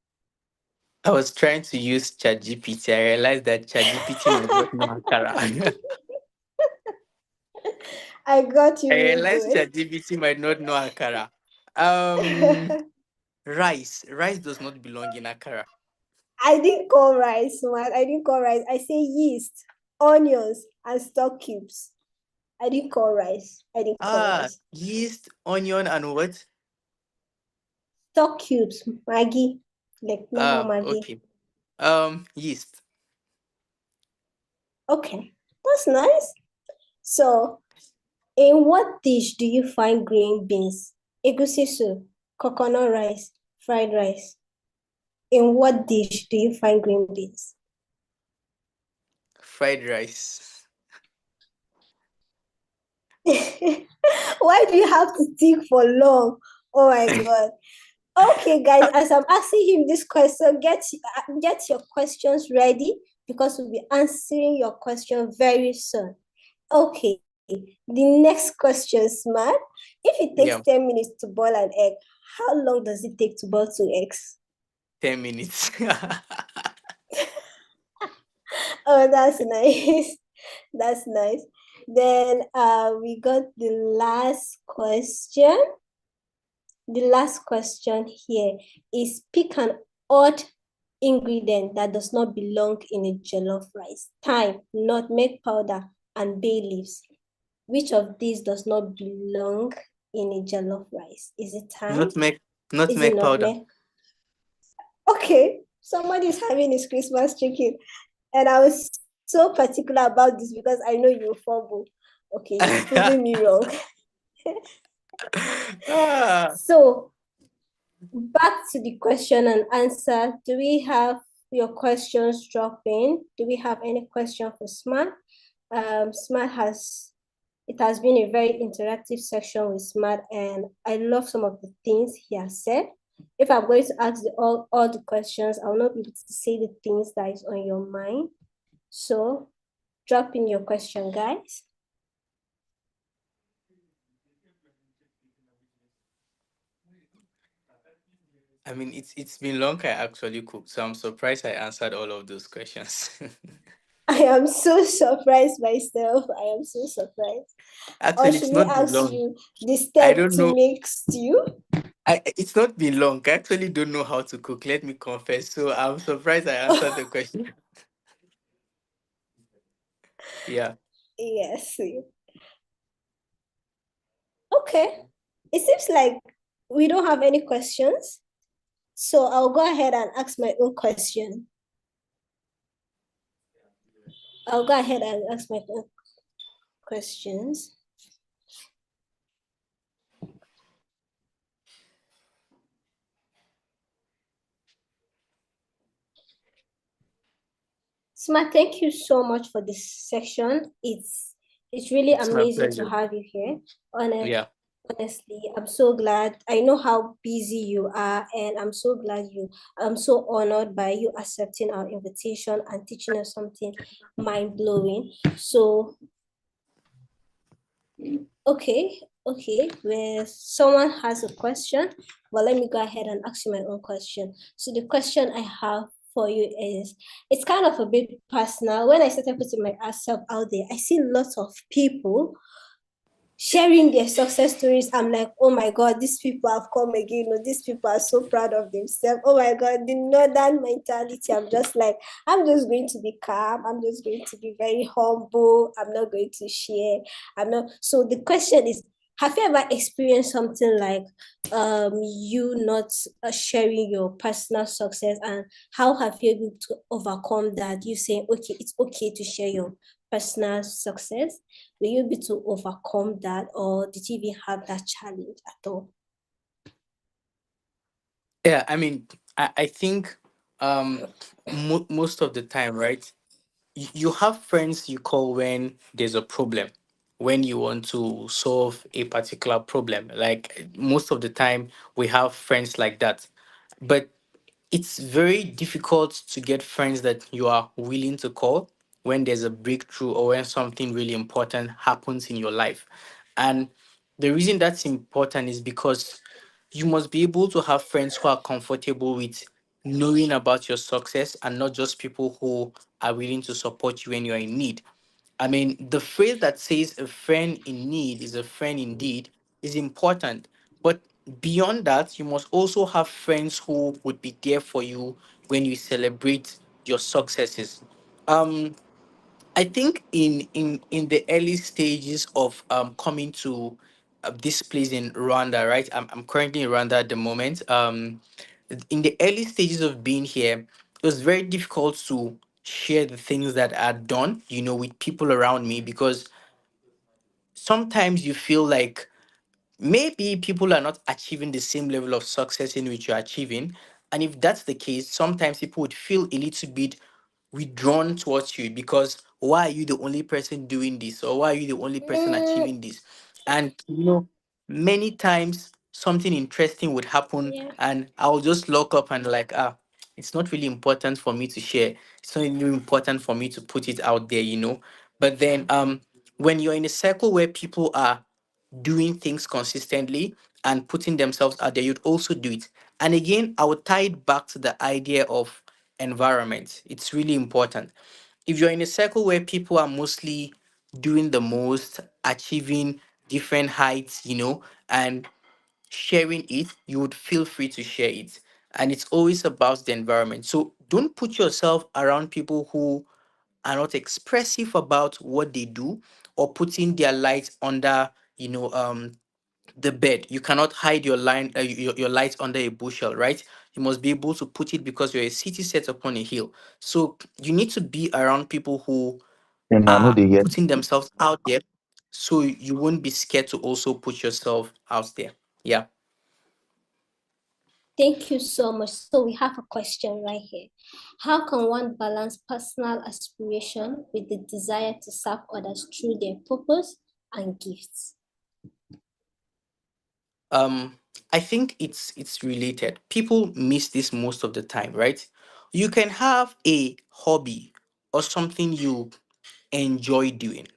I was trying to use ChatGPT. I realized that ChatGPT might not know Ankara. I got you I real realized good. ChatGPT might not know Ankara. Um, rice. Rice does not belong in Akara. I didn't call rice, man. I didn't call rice. I say yeast, onions, and stock cubes. I didn't call rice. I didn't call rice. Yeast, onion, and what? Stock cubes, Maggie, like normal Maggie. Okay. Yeast. Okay, that's nice. So, in what dish do you find green beans? Egusi soup, coconut rice, fried rice. In what dish do you find green beans? Fried rice. Why do you have to think for long? Oh my God. Okay, guys, as I'm asking him this question, get your questions ready because we'll be answering your question very soon. Okay, the next question, Smart. If it takes 10 minutes to boil an egg, how long does it take to boil 2 eggs? 10 minutes. Oh, that's nice. That's nice. Then we got the last question. The last question here is pick an odd ingredient that does not belong in a jollof rice. Thyme, nutmeg powder, and bay leaves. Which of these does not belong in a jollof rice? Is it thyme? Nutmeg powder. Okay, somebody is having his Christmas chicken. And I was so particular about this because I know you fumble. Okay, you're proving me wrong. So back to the question and answer. Do we have your questions drop in? Do we have any question for Smart? Smart it has been a very interactive section with Smart, and I love some of the things he has said. If I'm going to ask all the questions, I will not be able to say the things that is on your mind. So drop in your question, guys. I mean, it's been long I actually cooked, so I'm surprised I answered all of those questions. I am so surprised myself. I am so surprised. Actually, or should it's we not been ask long. you the I step don't to know. make stew? It's not been long. I actually don't know how to cook. Let me confess. So I'm surprised I answered the question. Yeah. Yes. Okay. It seems like we don't have any questions. So I'll go ahead and ask my own question. I'll go ahead and ask my own questions. Smart, thank you so much for this section. It's really My amazing to pleasure. have you here. Yeah. Honestly, I'm so glad. I know how busy you are, and I'm so honored by you accepting our invitation and teaching us something mind-blowing. So, okay, where someone has a question, well, let me go ahead and ask you my own question. So the question I have for you is, it's kind of a bit personal. When I started putting myself out there, I see lots of people sharing their success stories. I'm like, oh my God, these people have come again. These people are so proud of themselves. Oh my God, the northern mentality. I'm just like, I'm just going to be calm. I'm just going to be very humble. I'm not going to share. I'm not. So the question is, have you ever experienced something like you not sharing your personal success, and how have you able to overcome that? You saying, okay, it's okay to share your personal success. Were you able to overcome that, or did you even have that challenge at all? Yeah, I mean, I think most of the time, right? You have friends you call when there's a problem, when you want to solve a particular problem. Like most of the time, we have friends like that. But it's very difficult to get friends that you are willing to call when there's a breakthrough or when something really important happens in your life. And the reason that's important is because you must be able to have friends who are comfortable with knowing about your success and not just people who are willing to support you when you're in need. I mean, the phrase that says a friend in need is a friend indeed is important. But beyond that, you must also have friends who would be there for you when you celebrate your successes. Um, I think in the early stages of coming to this place in Rwanda, right? I'm currently in Rwanda at the moment. In the early stages of being here, it was very difficult to share the things that are done, with people around me because sometimes you feel like maybe people are not achieving the same level of success in which you're achieving. And if that's the case, sometimes people would feel a little bit withdrawn towards you because why are you the only person doing this? Or why are you the only person Mm, achieving this? And, many times something interesting would happen yeah. and I'll just lock up and like, it's not really important for me to share. It's not really important for me to put it out there. But then when you're in a circle where people are doing things consistently and putting themselves out there, you'd also do it. And again, I would tie it back to the idea of environment. It's really important. If you're in a circle where people are mostly doing the most, achieving different heights, and sharing it, you would feel free to share it. And it's always about the environment. So don't put yourself around people who are not expressive about what they do or putting their light under, the bed. You cannot hide your light under a bushel, right? You must be able to put it because you're a city set upon a hill. So you need to be around people who And I know are they get. putting themselves out there so you won't be scared to also put yourself out there. Yeah. Thank you so much. So we have a question right here. How can one balance personal aspiration with the desire to serve others through their purpose and gifts? Um, I think it's related. People miss this most of the time, right? You can have a hobby or something you enjoy doing.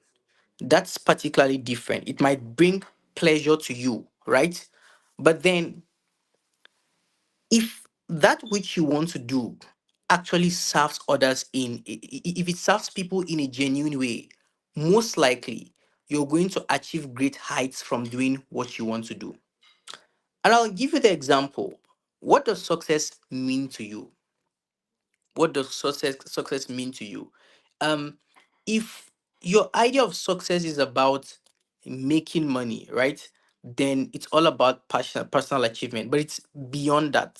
That's particularly different. It might bring pleasure to you, right? But then if that which you want to do actually serves others if it serves people in a genuine way, most likely you're going to achieve great heights from doing what you want to do. And I'll give you the example. What does success mean to you? What does success mean to you? Um, if your idea of success is about making money, right? Then it's all about personal achievement, but it's beyond that.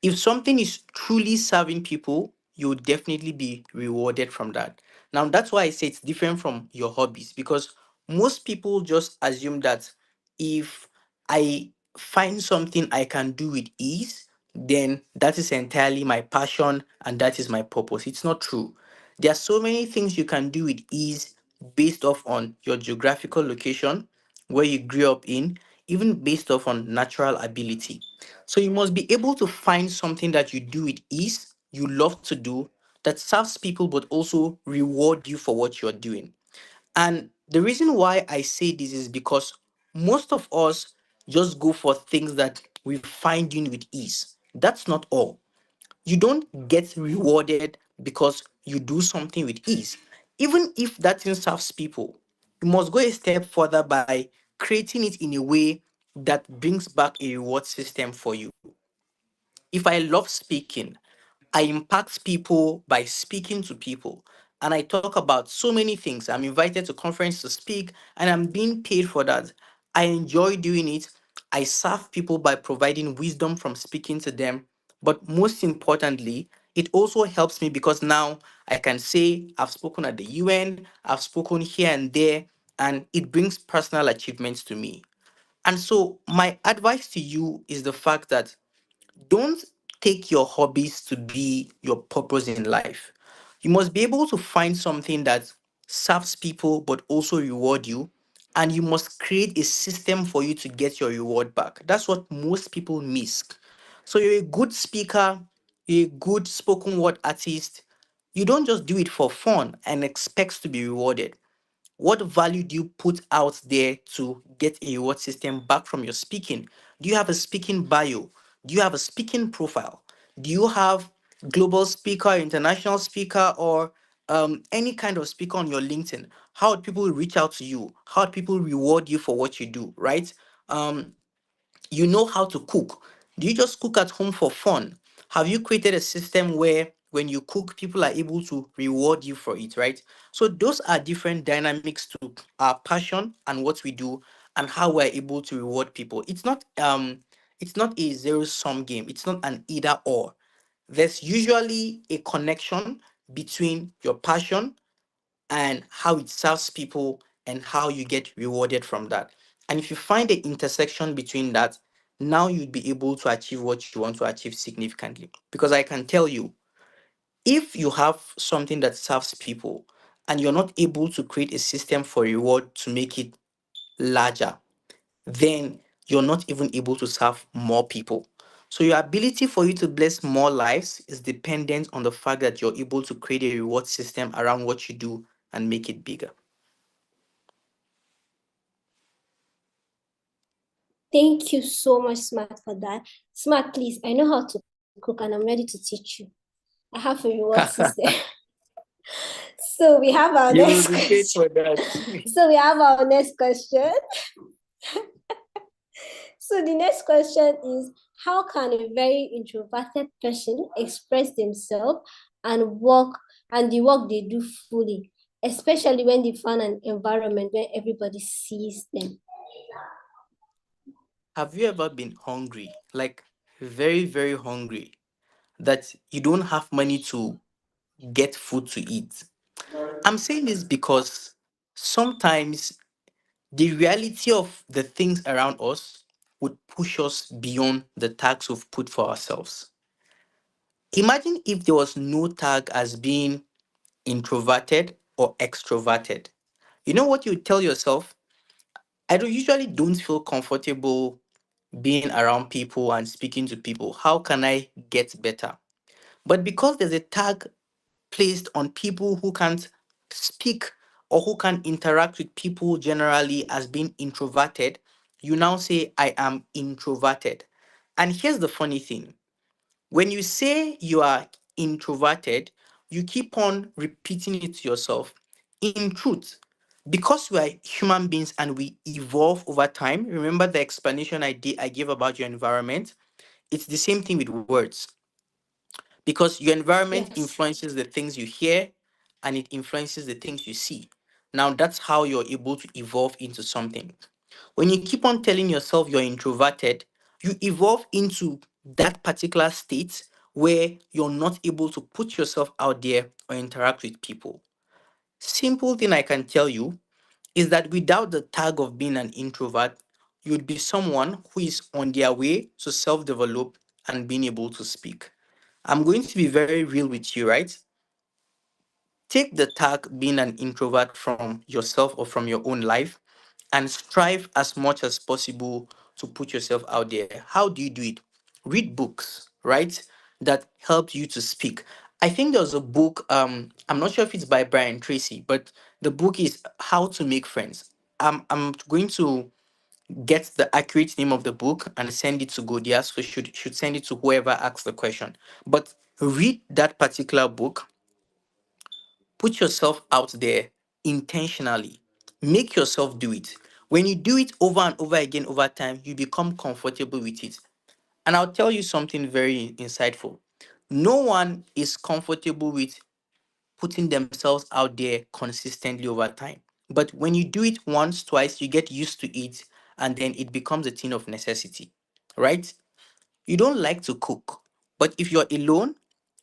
If something is truly serving people, you will definitely be rewarded from that. Now, that's why I say it's different from your hobbies because most people just assume that if I find something I can do with ease, then that is entirely my passion and that is my purpose. It's not true. There are so many things you can do with ease based off on your geographical location, where you grew up in, even based off on natural ability. So you must be able to find something that you do with ease, you love to do, that serves people but also reward you for what you're doing. And the reason why I say this is because most of us just go for things that we find doing with ease. That's not all. You don't get rewarded because you do something with ease. Even if that thing serves people, you must go a step further by creating it in a way that brings back a reward system for you. If I love speaking, I impact people by speaking to people. And I talk about so many things. I'm invited to conference to speak and I'm being paid for that. I enjoy doing it. I serve people by providing wisdom from speaking to them. But most importantly, it also helps me because now I can say I've spoken at the UN, I've spoken here and there, and it brings personal achievements to me. And so, my advice to you is the fact that don't take your hobbies to be your purpose in life. You must be able to find something that serves people but also reward you. And you must create a system for you to get your reward back. That's what most people miss. So you're a good speaker, you're a good spoken word artist. You don't just do it for fun and expect to be rewarded. What value do you put out there to get a reward system back from your speaking? Do you have a speaking bio? Do you have a speaking profile? Do you have global speaker, international speaker, or any kind of speaker on your LinkedIn? How would people reach out to you? How would people reward you for what you do, right? Um, you know how to cook. Do you just cook at home for fun? Have you created a system where when you cook, people are able to reward you for it, right? So those are different dynamics to our passion and what we do and how we're able to reward people. It's not a zero sum game. It's not an either or. There's usually a connection between your passion and how it serves people and how you get rewarded from that. And if you find the intersection between that, now you'd be able to achieve what you want to achieve significantly. Because I can tell you, if you have something that serves people and you're not able to create a system for reward to make it larger, then you're not even able to serve more people. So your ability for you to bless more lives is dependent on the fact that you're able to create a reward system around what you do and make it bigger. Thank you so much, Smart, for that. Smart, please, I know how to cook and I'm ready to teach you. I have a reward system. So we have our You next will be paid question. for that. So we have our next question. So the next question is, how can a very introverted person express themselves and work and the work they do fully, especially when they find an environment where everybody sees them? Have you ever been hungry, like very, very hungry, that you don't have money to get food to eat? I'm saying this because sometimes the reality of the things around us would push us beyond the tags we've put for ourselves. Imagine if there was no tag as being introverted or extroverted. You know what you tell yourself? I don't usually don't feel comfortable being around people and speaking to people. How can I get better? But because there's a tag placed on people who can't speak or who can interact with people generally as being introverted, you now say, I am introverted. And here's the funny thing, when you say you are introverted, you keep on repeating it to yourself. In truth, because we are human beings and we evolve over time, remember the explanation I gave about your environment? It's the same thing with words because your environment Yes. influences the things you hear and it influences the things you see. Now, that's how you're able to evolve into something. When you keep on telling yourself you're introverted, you evolve into that particular state where you're not able to put yourself out there or interact with people. Simple thing I can tell you is that without the tag of being an introvert, you'd be someone who is on their way to self develop and being able to speak. I'm going to be very real with you, right? Take the tag being an introvert from yourself or from your own life and strive as much as possible to put yourself out there. How do you do it? Read books, right? That help you to speak. I think there's a book, I'm not sure if it's by Brian Tracy, but the book is How to Make Friends. I'm going to get the accurate name of the book and send it to Godia, so should send it to whoever asks the question. But read that particular book, put yourself out there intentionally Make yourself do it. When you do it over and over again over time, you become comfortable with it. And I'll tell you something very insightful. No one is comfortable with putting themselves out there consistently over time. But when you do it once, twice, you get used to it, and then it becomes a thing of necessity, right? You don't like to cook, but if you're alone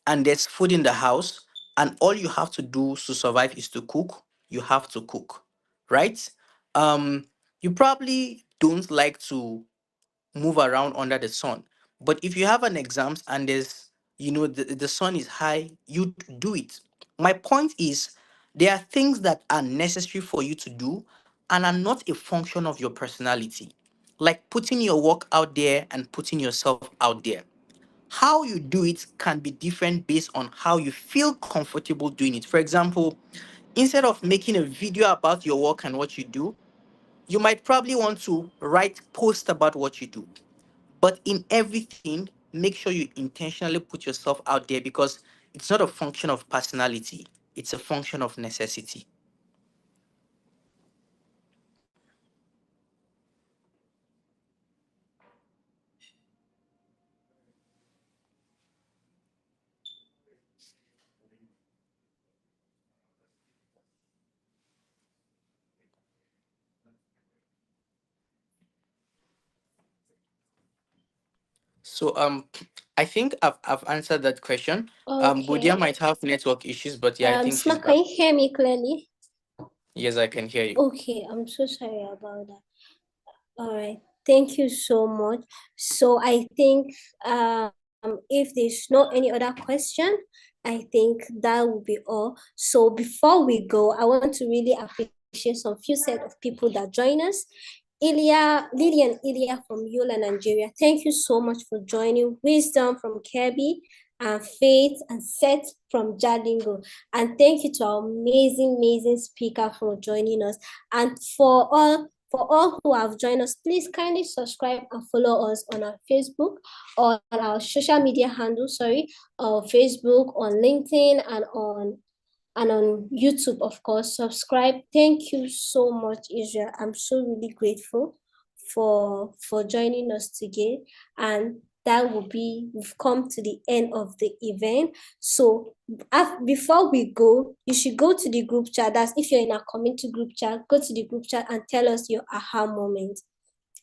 and there's food in the house, and all you have to do to survive is to cook, you have to cook, right? Um, you probably don't like to move around under the sun. But if you have an exams and there's, the sun is high, you do it. My point is, there are things that are necessary for you to do and are not a function of your personality. Like putting your work out there and putting yourself out there. How you do it can be different based on how you feel comfortable doing it. For example, instead of making a video about your work and what you do, you might probably want to write post about what you do. But in everything, make sure you intentionally put yourself out there, because it's not a function of personality, it's a function of necessity. So I think I've answered that question. Budia Okay. might have network issues, but yeah, I think she's Smart, can back. you hear me clearly? Yes, I can hear you. Okay, I'm so sorry about that. All right. Thank you so much. So I think if there's no any other question, I think that will be all. So before we go, I want to really appreciate some few set of people that join us. Lily and Ilya from Yola, Nigeria. Thank you so much for joining. Wisdom from Kirby, and Faith and Seth from Jalingo. And thank you to our amazing speaker for joining us. And for all who have joined us, please kindly subscribe and follow us on our Facebook or on our social media handle, on Facebook, on LinkedIn, and on YouTube, of course. Subscribe. Thank you so much, Israel. I'm so really grateful for joining us today. And that will be, we've come to the end of the event. So before we go, you should go to the group chat. That's if you're in our community group chat, go to the group chat and tell us your aha moment.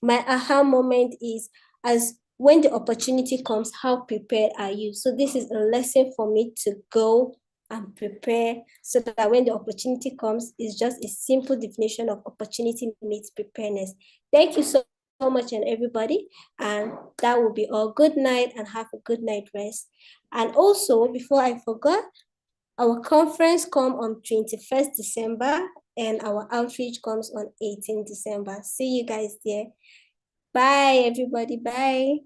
My aha moment is, as when the opportunity comes, how prepared are you? So this is a lesson for me to go and prepare, so that when the opportunity comes, it's just a simple definition of opportunity meets preparedness. Thank you so much, and everybody. And that will be all. Good night and have a good night rest. And also, before I forgot, our conference come on 21st December and our outreach comes on 18th December. See you guys there. Bye, everybody. Bye.